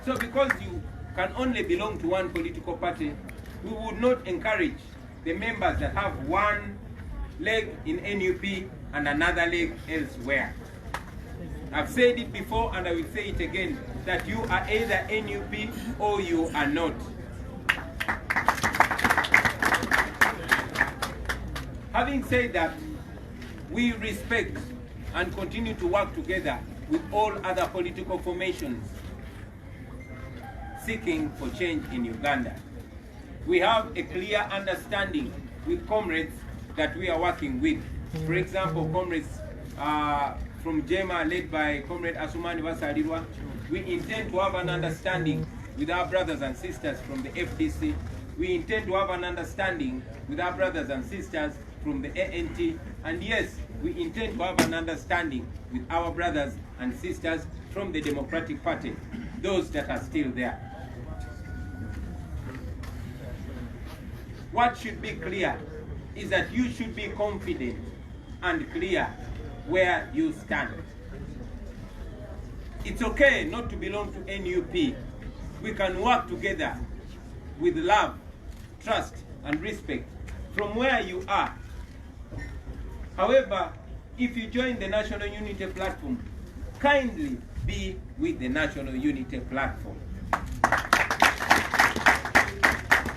So because you can only belong to one political party, we would not encourage the members that have one leg in NUP and another leg elsewhere. I've said it before and I will say it again, that you are either NUP or you are not. Having said that, we respect and continue to work together with all other political formations seeking for change in Uganda. We have a clear understanding with comrades that we are working with. For example, comrades from JEMA led by Comrade Asumani Basalirwa, we intend to have an understanding with our brothers and sisters from the FDC. We intend to have an understanding with our brothers and sisters from the ANT. And yes, we intend to have an understanding with our brothers and sisters from the Democratic Party, those that are still there. What should be clear is that you should be confident and clear where you stand. It's okay not to belong to NUP. We can work together with love, trust, and respect from where you are. However, if you join the National Unity Platform, kindly be with the National Unity Platform.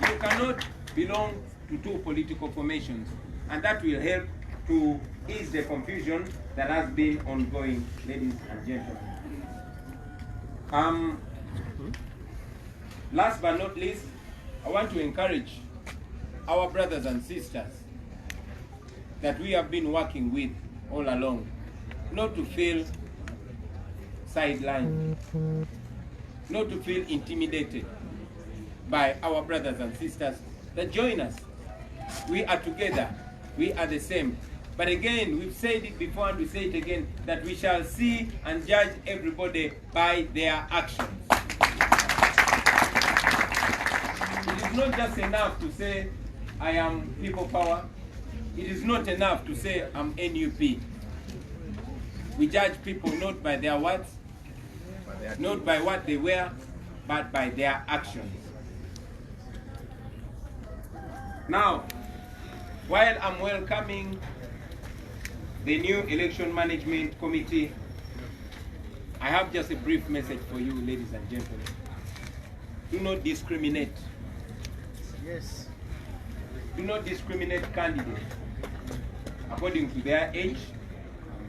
You cannot belong to two political formations, and that will help to ease the confusion that has been ongoing, ladies and gentlemen. Last but not least, I want to encourage our brothers and sisters that we have been working with all along, not to feel sidelined, not to feel intimidated by our brothers and sisters that join us. We are together, we are the same. But again, we've said it before and we say it again, that we shall see and judge everybody by their actions. It is not just enough to say, I am people power. It is not enough to say, I'm NUP. We judge people not by their words, not by what they wear, but by their actions. Now, while I'm welcoming the new Election Management Committee, I have just a brief message for you, ladies and gentlemen. Do not discriminate. Yes. Do not discriminate candidates according to their age,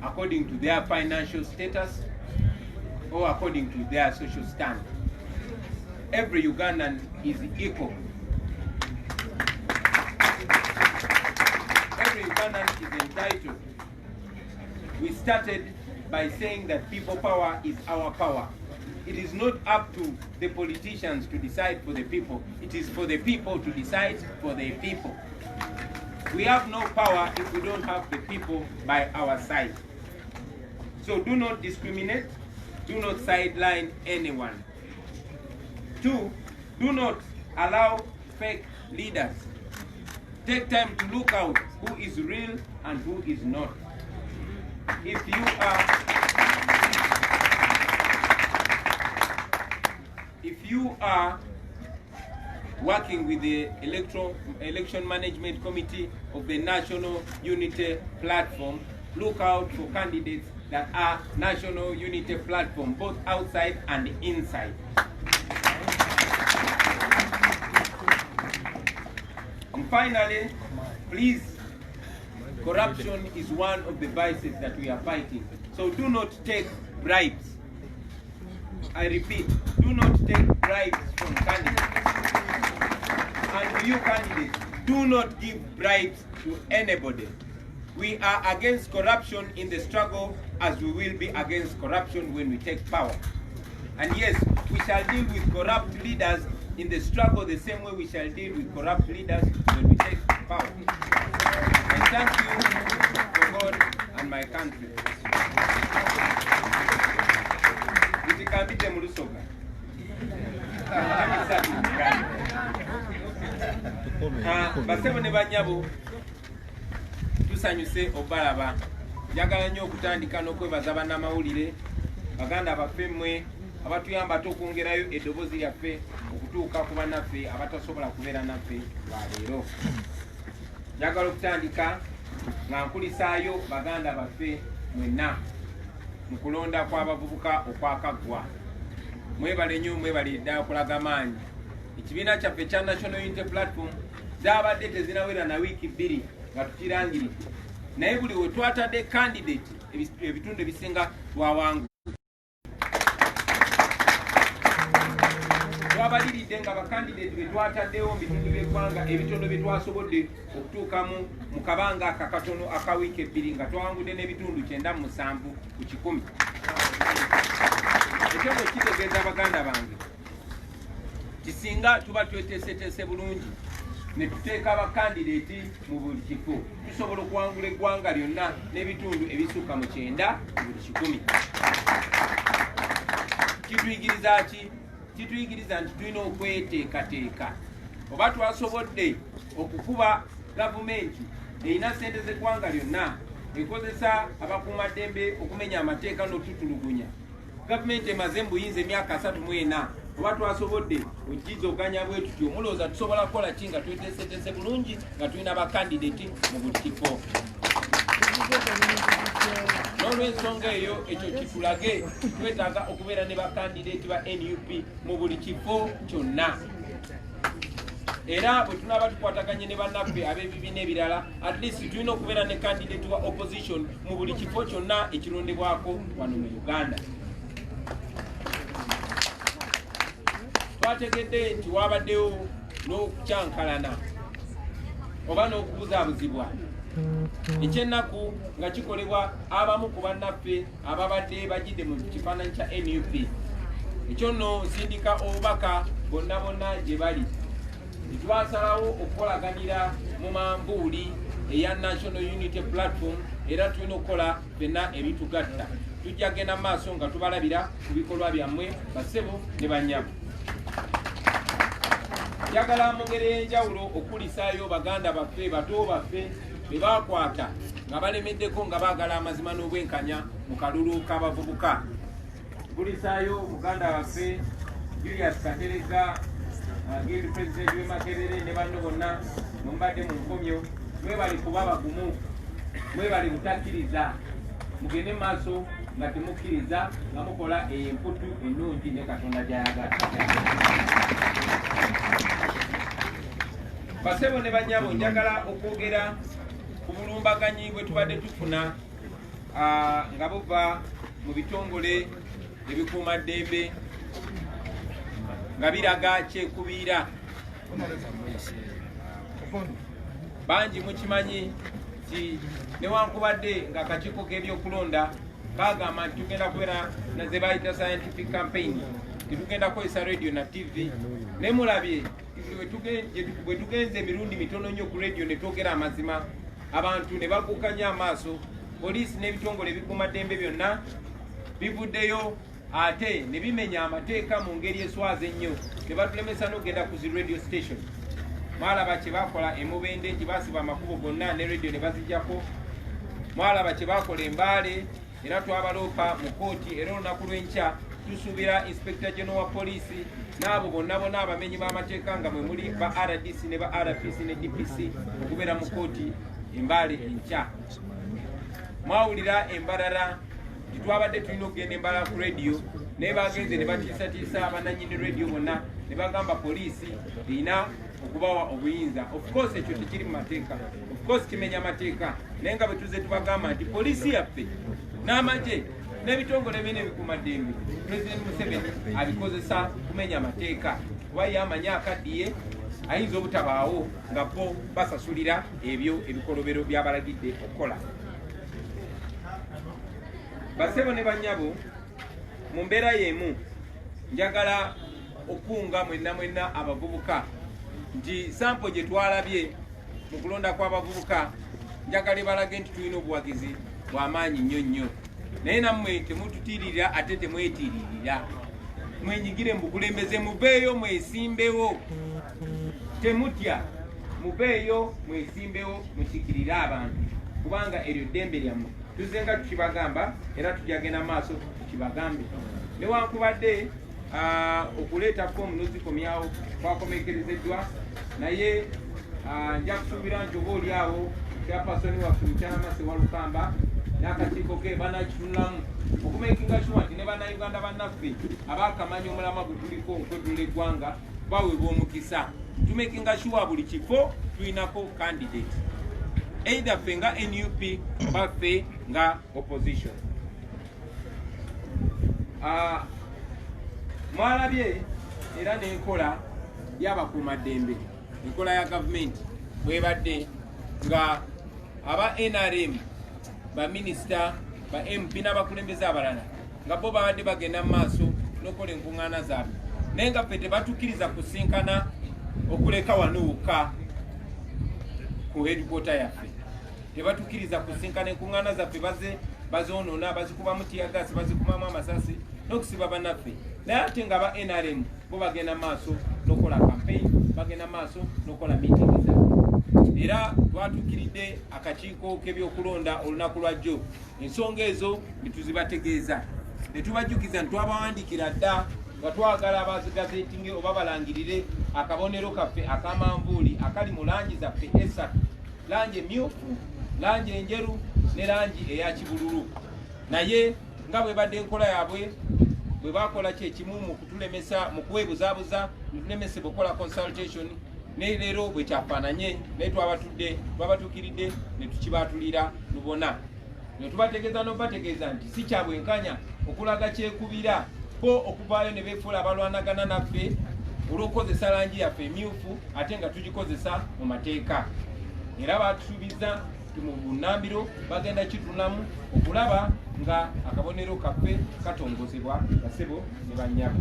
according to their financial status, or according to their social stand. Every Ugandan is equal. Every Ugandan is entitled. We started by saying that people power is our power. It is not up to the politicians to decide for the people. It is for the people to decide for the people. We have no power if we don't have the people by our side. So do not discriminate. Do not sideline anyone. 2, do not allow fake leaders. Take time to look out who is real and who is not. If you are working with the Election Management Committee of the National Unity Platform, look out for candidates that are National Unity Platform, both outside and inside. finally, please, corruption is one of the vices that we are fighting. So do not take bribes. I repeat, do not take bribes from candidates. And to you candidates, do not give bribes to anybody. We are against corruption in the struggle as we will be against corruption when we take power. And yes, we shall deal with corrupt leaders in the struggle the same way we shall deal with corrupt leaders when we take power. And thank you for God and my country. Basebo ne banyabo tusanyuse obalaba njagala nnyo okutandika n'okwebaza bannamawulire baganda baffe mmwe abatuyamba okwongerayo eddoboozi lyaffe okutuuka ku bannaffe abatasobola kubeera naffe lwaleero. Njagala okutandika nga nkulisaayo baganda baffe mwenna mu kulonda kw'abavubuka okwakaggwa. Mwebale nnyo, mwebale ddala okulaga maanyi. Ekibiina kyaffe ekya National Unity Platform zaabadde tezinawera na wiiki 2 nga tukirangiridde, naye buli we twatadde candidate ebitundu ebisinga twawangu. Twabaliridde nga bakandidate be twataddewo mu bitundu by'eggwanga ebitono bye twasobodde okutuukamu mu kabanga akakatono aka wiiki 2 nga twawangudde n'ebitundu 97 ku 100. Ekyo bwe kitegeeza baganda bange, kisinga tuba tweteeseteese bulungi ne tuteeka abakandidate mu buli kifo, tusobola okuwangula eggwanga lyonna n'ebitundu ebisukka mu 9 mu buli 100. Kituyigiriza ki? Kituyigiriza nti tulina okweteekateeka. Oba twasobodde okukuba gavumenti erina ssente z'eggwanga lyonna ekozesa abakuumaddembe okumenya amateeka n'otutulugunya, gavumenti emaze mu buyinza emyaka 34, oba twasobodde okugizoganya bwe tutyo, mulowooza tusobola kukola ki nga tweteeseteese bulungi nga tulina bakandidate mu buli kifo? N'olw'ensonga eyo, ekyo kitulage twetaaga okubeera ne bakandidate ba NUP mu buli kifo kyonna. Era bwe tunaaba tukwataganye ne bannaffe ab'ebibiina ebirala, at least tulina okubeera ne candidate wa opposition mu buli kifo kyonna ekirondebwako wano mu Uganda. Twategedde nti wabaddewo n'okukyankalana oba n'okubuzaabuzibwa ekyennaku nga kikolebwa abamu ku bannaffe ababadde bagidde mu kifaananyi kya NUP. Ekyo nno nsindika obubaka bonna bonna gye bali. Twasalawo okukolaganira mu manvuuli eya National Unity Platform, era tulina okukola byonna ebitugatta. Tujja genda mu maaso nga tubalabira ku bikolwa byammwe bassebo ne bannyabo. Njagala mu ngeri ey'enjawulo okulisaayo baganda baffe bato baffe be baakwata nga balemeddeko nga baagala amazima n'obwenkanya mu kalulu k'abavubuka. Kulisaayo muganda waffe Julius Katerega, Guild President w'e Makerere ne banno bonna mumbadde mu nkomyo. Mwebali kuba bagumu, mwebali butakkiriza, mugende mu maaso nga temukkiriza nga mukola emputu ennungi ne Katonda gy'ayagala. Basebo ne bannyabo, njagala okwogera ku bulumbaganyi bwe tubadde tufuna nga buva mu bitongole ebikuumaddembe nga biraga kyekubiira. Bangi mukimanyi nti newankubadde nga akakiiko k'ebyokulonda bagamba nti tugenda kubeera na ze bayita scientific campaign, tetugenda kukozesa radio na TV. Ne mulabye bwe tugenze emirundi mitono nnyo ku radio ne twogera amazima, abantu ne bagukanya amaaso. Poliisi n'ebitongole ebikuumaddembe byonna bivuddeyo ate ne bimenya amateeka mu ngeri eswaza ennyo, ne batulemesa n'okugenda ku zi radio station. Mwalaba kye bakola Mubende gye basiba amakubo gonna ne radio ne baziggyako. Mwalaba kye bakola Embaale, era twabaloopa mu kooti. Era olunaku lw'enkya tusuubira Inspector General wa Poliisi n'abo bonna bonna abamenyi b'amateeka nga mwe muli ba RDC ne ba RPC ne DPC okubeera mu kooti Embaale enkya. Mwawulira Embalala twabadde tulina okugenda Embalala ku radio, naye bagenze ne batiisatiisa abannannyini radio bonna ne bagamba poliisi erina okubawa obuyinza. Of course ekyo tekiri mu mateeka, of course kimenya mateeka, naye nga bwe tuze tubagamba nti poliisi yaffe n'amagye n'ebitongole bine ebikuumaddembe President Museveni abikozesa kumenya amateeka, kuba ye amanyi akaddiye ayinza obutabaawo nga bo basasulira ebyo ebikolobero byabalagidde okukola. Basebo ne bannyabo, mu mbeera y'emu njagala okunga mwenna abavubuka nti sampo gye twalabye mu kulonda kw'abavubuka njagala balage nti tulina obuwagizi bw'amaanyi nnyo, naye nammwe temututiirira ate temwetiiririra. Mwenyigire mu bukulembeze, mubeeyo mwesimbewo, temutya, mubeeyo mwesimbewo, musikirire abantu, kubanga eryo ddembe lyammwe. Tuzze nga tukibagamba era tujagenda maaso tukibagambe. Newankubadde okuleeta foomu n'ozikomyawo kwakomekerezeddwa, naye nja kusuubira nti oba oli awo kyapasoni waffe Mukyamase Walukamba n'akakiiko ke banakitunulamu okumekinga sure nti ne bannayuganda bannaffe abaakamanya omulama gwe tuliko okweddula eggwanga baweebwa omukisa. Tumekinga sure buli kifo tulinako candidate, either ffe nga NUP oba ffe nga opposition. Mwalabye era n'enkola y'abakuumaddembe, enkola ya gavumenti bwebadde nga aba NRM, baminisita, ba MP n'abakulembeze abalala nga bo babadde bagenda mu maaso n'okola enkuŋŋaana zaabwe, naye nga ffe tebatukkiriza kusinkana okuleka wano wokka ku headquarter yaffe. Tebatukkiriza kusinkana enkuŋŋaana zaffe bazoonoona, bazikubamu tiyagasi, bazikubamu amasasi n'okusiba bannaffe, naye ate nga ba NRM bo bagenda maaso n'okola campaign, bagenda maaso n'okola meeting zaabwe. Era twatuukiridde akakiiko k'ebyokulonda olunaku lwa jjo, ensonga ezo ne tuzibategeeza, ne tubajjukiza nti twabawandiikira dda nga twagala abazigazetinge oba balangirire akabonero kaffe akamanvuuli akali mu langi zaffe esatu, langi emyufu, langi enjeru ne langi eya kibululu. Naye nga bwe badde enkola yaabwe bwe bakola kyekimu mu kutulemesa mu kuwebuzaabuza ne tulemesebwa okukola consultation, ne leero bwe kyafaananye naye twabatuukiridde ne tukibaatulira lubona, ne tubategeeza n'obategeeza nti si kya bwenkanya okulaga kyekubira bo okuvaayo ne beefuula abalwanagana naffe olw'okukozesa langi yaffe emyufu ate nga tugikozesa mu mateeka. Era batusuubiza nti mu bunnambiro bagenda kitunulamu okulaba nga akabonero kaffe katongozebwa basebo ne bannyabo.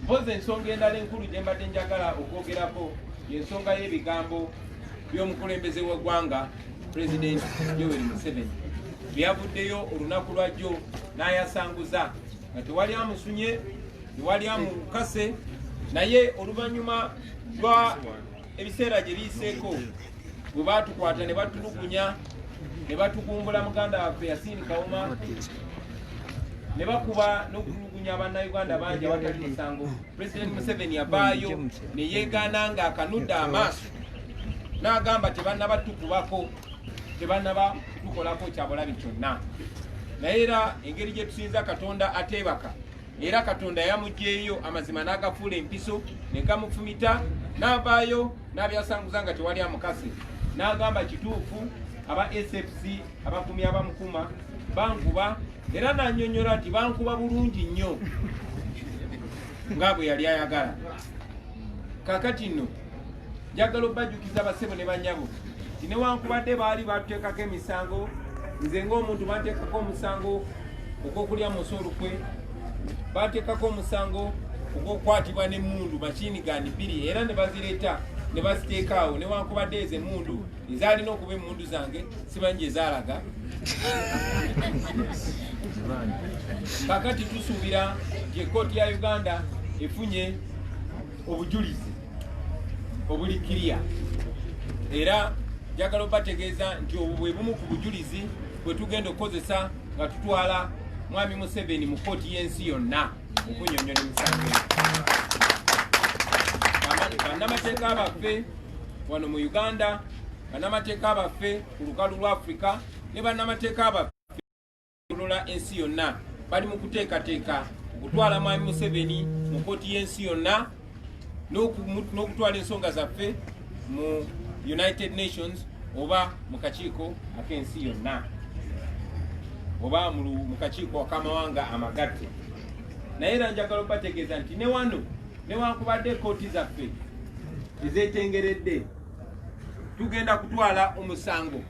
Mpozi ensonga endala enkulu gye mbadde njagala okwogerako y'ensonga y'ebigambo by'omukulembeze w'eggwanga President Yoweri Museveni byavuddeyo olunaku lwa jjo n'ayasanguza nga tewali amusunye, tewali amukase, naye oluvannyuma lwa ebiseera gye biyiseeko bwe baatukwata ne batulugunya ne batugumbula muganda waffe Yasin Kawuma ne bakuba n'okutulugunya bannayuganda bangi abatali musango. President Museveni yavaayo ne yeegaana nga akanudde amaaso n'agamba tebannaba tukubako, tebannaba tukolako kyabulabi kyonna. Naye era engeri gye tusinza Katonda ateebaka, era Katonda yamuggyeeyo amazima n'agafuula empiso ne gamufumita, n'avaayo n'abyasanguza nga tewali amukase, n'agamba kituufu aba SFC abakuumi abamukuma bankuba, era n'annyonnyola nti bankuba bulungi nnyo nga bwe yali ayagala. Kaakati nno njagala obbajjukiza basebo ne bannyabo nti newankubadde baali batuteekako emisango, nze ng'omuntu banteekako omusango ogw'okulya musolukwe, bateekako omusango ogw'okukwatibwa n'emmundu makiini gandi 2 era ne bazireeta ne baziteeka awo, newankubadde ezo emmundu ezaalina okuba emmundu zange simanyi gye zaalaga. Kaakati tusuubira nti ekkooti ya Uganda efunye obujulizi obulikiriya, era njagala obategeeza nti obwo bwe bumu ku bujulizi bwe tugenda okukozesa nga tutwala Mwami Museveni mu kkooti y'ensi yonna okunnyonnyola emisango. Bannamateeka baffe wano mu Uganda, bannamateeka baffe ku lukalu lwa Afrika ne bannamateeka baffe okulola ensi yonna bali mu kuteekateeka okutwala mwami Museveni mu kkooti y'ensi yonna n'okutwala ensonga zaffe mu United Nations oba mu kakiiko ak'ensi yonna oba mu kakiiko ak'amawanga amagatte. Naye era njagala okubategeeza nti ne wano newankubadde ekkooti zaffe ezeetengeredde tugenda kutwala omusango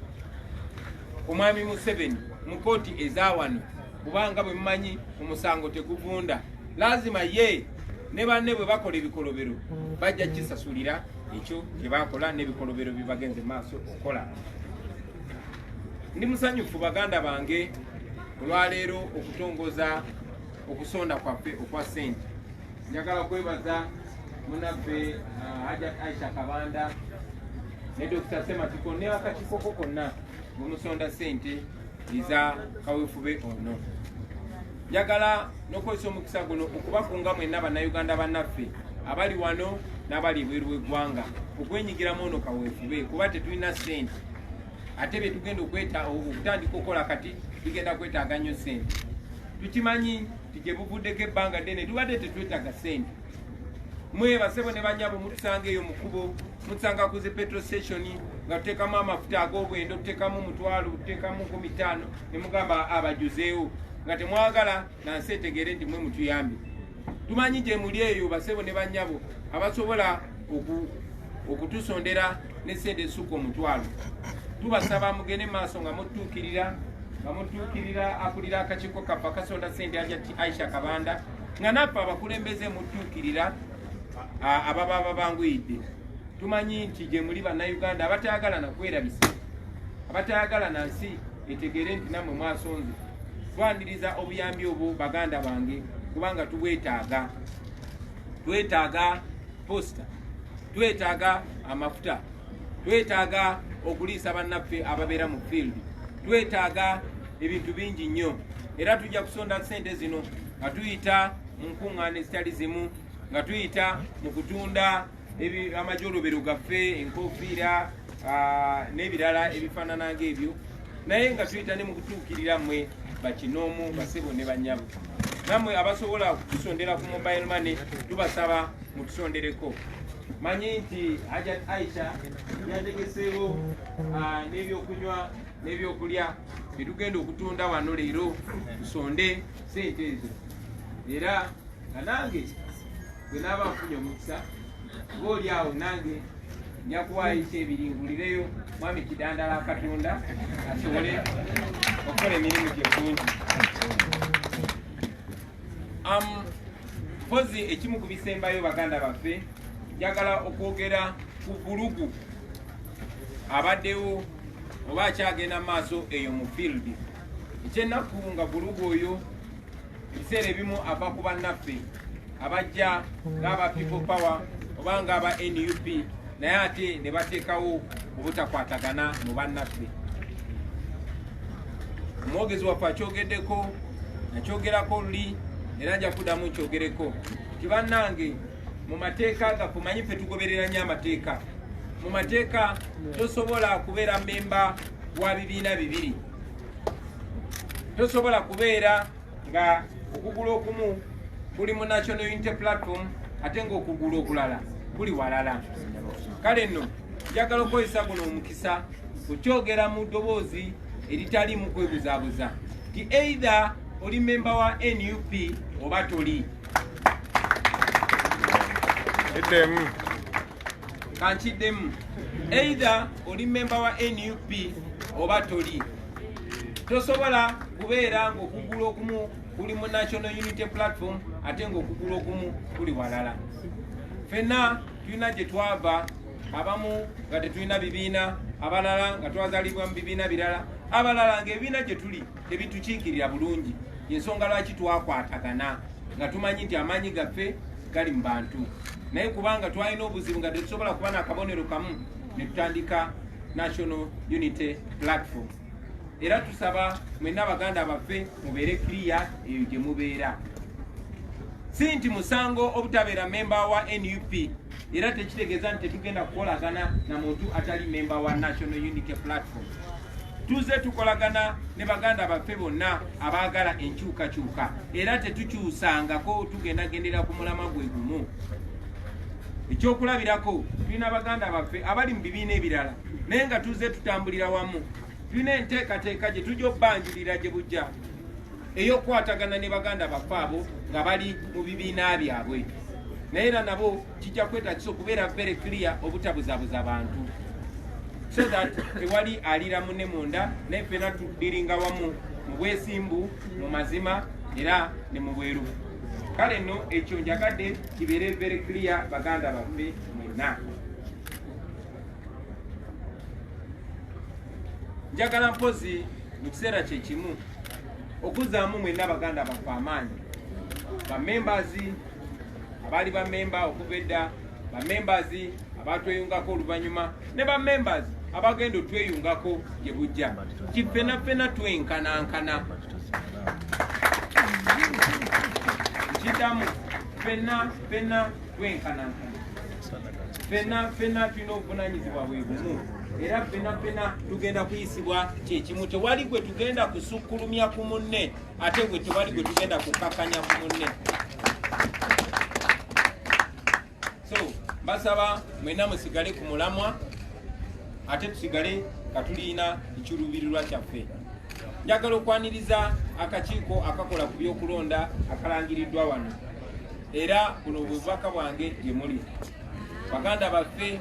omwami Museveni mu kkooti eza wano, kubanga bwe mumanyi omusango teguvunda. Lazima ye ne banne bwe bakola ebikolobero bajja kisasulira ekyo kye bakola n'ebikolobero bibagenze maaso okukola. Ndi musanyufu baganda bange olwaleero okutongoza okusonda kwaffe okwa ssente. Njagala kwebaza munaffe Hajat Aisha Kabanda ne Dr. Sematiko ne akakiiko konna mumusonda ssente eza kaweefube ono. Njagala n'okozesa omukisa guno okubakunga mwenna bannayuganda bannaffe abali wano n'abali ebweru w'eggwanga okwenyigiramu ono kaweefube, kuba tetulina ssente ate bye tugenda okutandika okukola kati tugenda kwetaaga nnyo ssente. Tukimanyi nti gye buvuddeko ebbanga ddene tubadde tetwetaaga ssente. Mwe basebo ne bannyabo mutusanga eyo mu kkubo, mutusanga ku zi petrol station nga tuteekamu amafuta ag'obwendo, tuteekamu 1,000, tuteekamu 15 ne mugamba abajuzeewo nga temwagala nansi etegere nti mwe mutuyambe. Tumanyi gye muli eyo basebo ne bannyabo abasobola okutusondera ne ssente ezisukka 1,000. Tubasaba mugende maaso nga mutuukirira akulira akakiiko kaffe akasonda ssente Hajat Aisha Kabanda, nga naffe abakulembeze mutuukirira ababa babanguyidde. Tumanyi nti gye muli bannayuganda abatayagala nakwerabisa, abatayagala nansi etegere nti nammwe mwasonze. Twaniriza obuyambi obwo baganda bange kubanga tubwetaaga. Twetaaga posta, twetaaga amafuta, twetaaga okuliisa bannaffe ababeera mu field, twetaaga ebintu bingi nnyo. Era tujja kusonda ssente zino nga tuyita mu nkuŋŋaana ezitali zimu, nga tuyita mu kutunda amajolobero gaffe, enkofiira n'ebirala ebifaanana ng'ebyo, naye nga tuyita ne mu kutuukirira mmwe bakinoomu basebo ne bannyabo. Nammwe abasobola okutusondera ku mobile money tubasaba mutusondereko. Manyi nti Hajat Aisha yategeseewo n'ebyokunywa n'ebyokulya byetugenda okutunda wano leero tusonde ssente ezo. Era nga nange bwe naaba nfunye omukisa ng'oli awo nange nja kuwaayo ekyebiringulireyo mwami Kidandala Katonda asobole okukola emirimu gye bulungi. Mpozi ekimu ku bisembayo baganda baffe, njagala okwogera ku bulugu abaddewo oba akyagenda maaso eyo mu field. Ekyennaku nga bulugu oyo ebiseera ebimu ava ku bannaffe abajja ng'aba people power oba ng'aba NUP, naye ate ne bateekawo obutakwatagana mu bannaffe. Omwogezi waffe akyogeddeko, nakyogerako luli era nja kuddamu nkyogereko nti bannange mu mateeka gaffe manyi ffe tugoberera nnyo amateeka. Mu mateeka tosobola kubeera memba wa bibiina bibiri, tosobola kubeera nga okugulu okumu kuli mu National Unity Platform ate ng'okugulu okulala kuli walala. Kale nno njagala okukozesa guno omukisa okyogera mu ddoboozi eritali mu kwebuzaabuza nti either oli memba wa NUP oba toli. Kankiddemu, either oli memba wa NUP oba toli. Tosobola kubeera ng'okugulu okumu kuli mu National Unity Platform ate ng'okugulu okumu kuli walala. Ffenna tulina gye twava, abamu nga tetulina bibiina, abalala nga twazaalibwa mu bibiina birala, abalala ng'ebibiina gye tuli tebitukiikirira bulungi. Ensonga lwaki twakwatagana nga tumanyi nti amaanyi gaffe gali mu bantu, naye kubanga twalina obuzibu nga tetusobola kuba n'akabonero kamu ne tutandika National Unity Platform. Era tusaba mwenna baganda baffe mubeere clear eyo gye mubeera. Si nti musango obutabeera memba wa NUP, era tekitegeeza nti tetugenda kukolagana na muntu atali memba wa National Unity Platform. tuze tukolagana ne baganda baffe bonna abaagala enkyukakyuka era tetukyusangako tugendagendera ku mulama gwe gumu. Ekyokulabirako tulina baganda baffe abali mu bibiina ebirala naye nga tuze tutambulira wamu. Tulina enteekateeka gye tujja obbanjulira gye bujja ey'okukwatagana ne baganda baffe abo nga bali mu bibiina byabwe, naye era nabo kijja kwetagisa okubeera very clear obutabuzabuza bantu so that tewali alira munne munda naye ffena tudiringa wamu mu bwesimbu, mu mazima era ne mu bweru. Kale nno ekyo njagadde kibeere very clear baganda baffe mwenna. Njagala mpozi mu kiseera kye kimu okuzzaamu mwenna baganda baffe amaanyi, bamembazi abaali bamemba okuva edda, bamembazi abatweyungako oluvannyuma ne bamembazi abagenda otweyungako gye bujja. Kiffenafena twenkanankana, kiddamu ffenna twenkanankana, ffenna tulina obuvunaanyizibwa bwe bumu era ffenna tugenda kuyisibwa kyekimu. Tewali gwe tugenda kusukkulumya ku munne ate gwe tewali gwe tugenda kukakanya ku munne. So basaba mwena musigale ku mulamwa ate tusigale nga tulina ekiruubirirwa kyaffe. Njagala okwaniriza akakiiko akakola ku byokulonda akalangiriddwa wano era buno bubaka bwange gye muli. Baganda baffe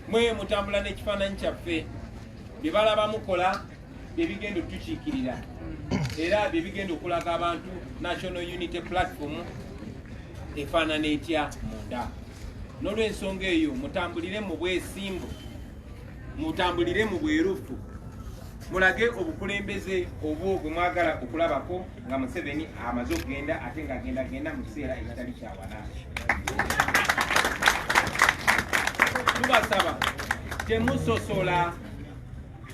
mwe mutambula n'ekifaananyi kyaffe, bye balaba mukola bye bigenda otukiikirira era bye bigenda okulaga abantu National Unity Platform efaanana etya munda. N'olw'ensonga eyo mutambulire mu bwesimbu, mutambulire mu bwerufu, mulage obukulembeze obwo bwe mwagala okulabako nga Museveni amaze okugenda ate ng'agenda mu kiseera ekitali kyawala. Tubasaba temusosola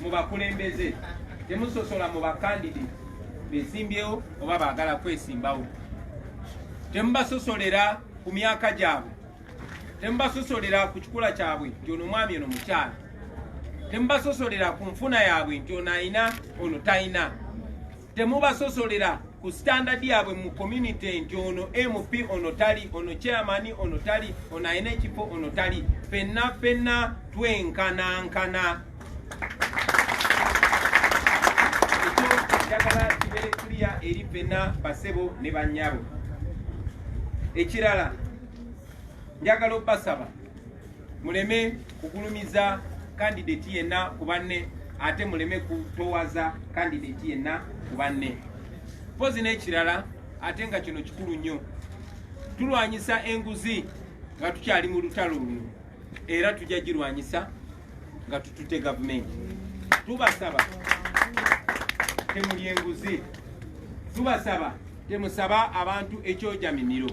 mu bakulembeze, temusosola mu bakandide besimbyewo oba baagala kwesimbawo, temubasosolera ku myaka gyabwe, temubasosolera ku kikula kyabwe nti ono mwami ono mukyala, temubasosolera ku nfuna yaabwe nti ono ayina ono tayina, temubasosolera ku standard yaabwe mu community nti ono MP ono tali, ono chairman ono tali, ono ayina ekifo ono tali. Ffenna twenkanankana. Ekyo njagala kibeere clear eri ffenna basebo ne bannyabo. Ekirala njagala obbasaba muleme kugulumiza candidate yenna ku banne ate muleme kutowaza candidate yenna ku banne. Pozi n'ekirala ate nga kino kikulu nnyo, tulwanyisa enguzi nga tukyali mu lutalo luno era tujja girwanyisa nga tutute gavumenti. Tubasaba temulya enguzi, tubasaba temusaba abantu ekyojamimiro.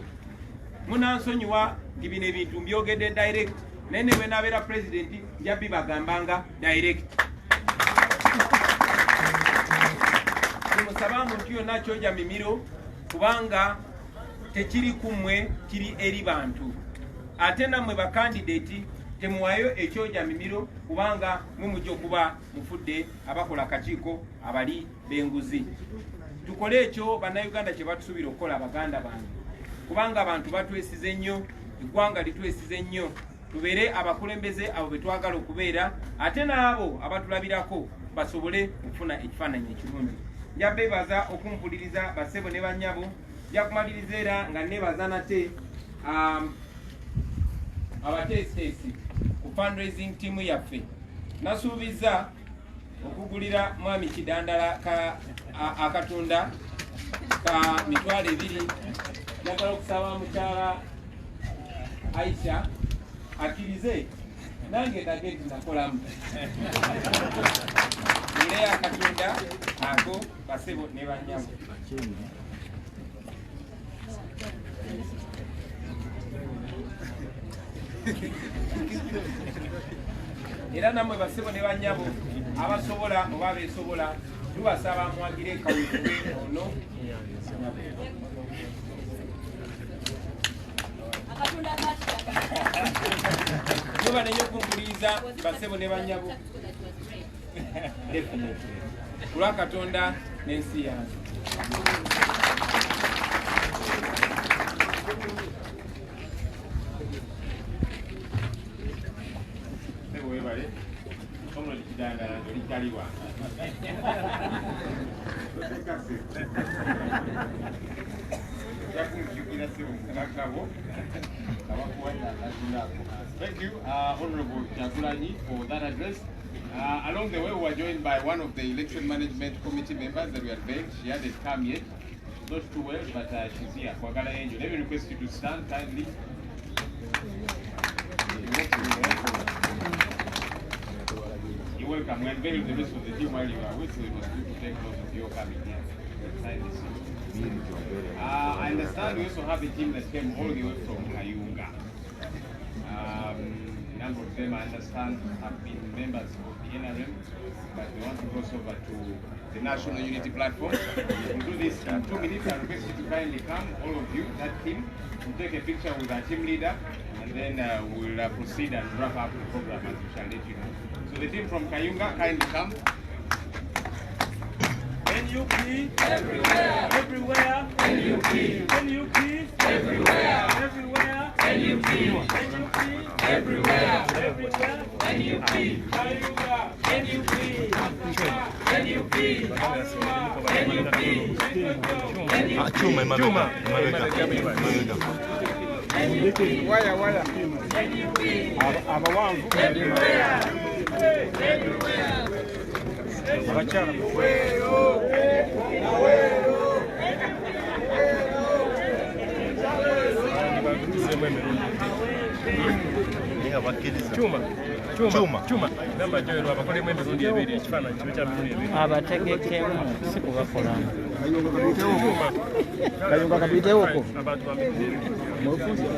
Munansonyiwa nti bino ebintu mbyogedde direct naye ne bwe nabeera president nja bibagambanga direct. Temusaba muntu yonna kyojamimiro kubanga tekiri kummwe, kiri eri bantu. Ate nammwe bakandidate temuwayo ekyojamimiro kubanga mwe mujja okuba mufudde abakola akakiiko abali b'enguzi. Tukole ekyo bannayuganda kye batusuubira okukola baganda bange kubanga abantu batwesize nnyo, eggwanga litwesize nnyo. Tubeere abakulembeze abo be twagala okubeera ate n'abo abatulabirako basobole okufuna ekifaananyi ekirungi. Nja beebaza okumpuliriza basebo ne bannyabo. Nja kumaliriza era nga neebaza nate abateesiteesi ku fundraising team yaffe. Nasuubiza okugulira mwami kidandala akatunda ka mitwalo 2. Njagala okusaba mukyala Aisha akkirize nange ndage nti nakolamu ire akatunda ako basebo ne bannyabo. Era namwe basebo ne bannyabo abasobola oba abeesobola tubasaba mwagire kawukuwe ono Nuba nenyo kumpuliriza basebo ne bannyabo. Definitely. Kulwa Katonda n'ensi yange. Thank you, Honorable Chakulani, for that address. Along the way, we were joined by one of the election management committee members that we unveiled. She hadn't come yet, not too well, but she's here. Kwagala Angel, let me request you to stand kindly. You're welcome. We unveiled the rest of the team while you were away, so it was good to take note of your coming here. I understand we also have a team that came all the way from Kayunga. A number of them, I understand, have been members of the NRM, but they want to cross over to the National Unity Platform. We'll do this in 2 minutes. I request you to kindly come, all of you, that team. We'll take a picture with our team leader, and then we'll proceed and wrap up the program as we shall let you know. So the team from Kayunga, kindly come. NUP everywhere, everywhere. NUP, NUP everywhere, everywhere. NUP, NUP everywhere, everywhere. NUP, Kayunga, NUP, NUP, NUP, Chuma imeweka. waya. Abawangu everywhere, everywhere. Chuma. Namba joyo abakole mu emirundi ebiri ekifaananyi kibe kya mirundi ebiri. Abategekemu si kubakolana. Kayunga kapitewo ko. Abantu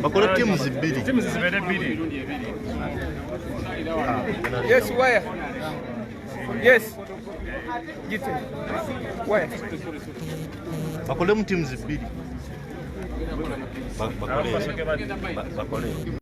bakole timu zibiri. Timu zibere bbiri. Yes, where? Yes. Gite. Where? Bakole mu timu zibiri. Bakole.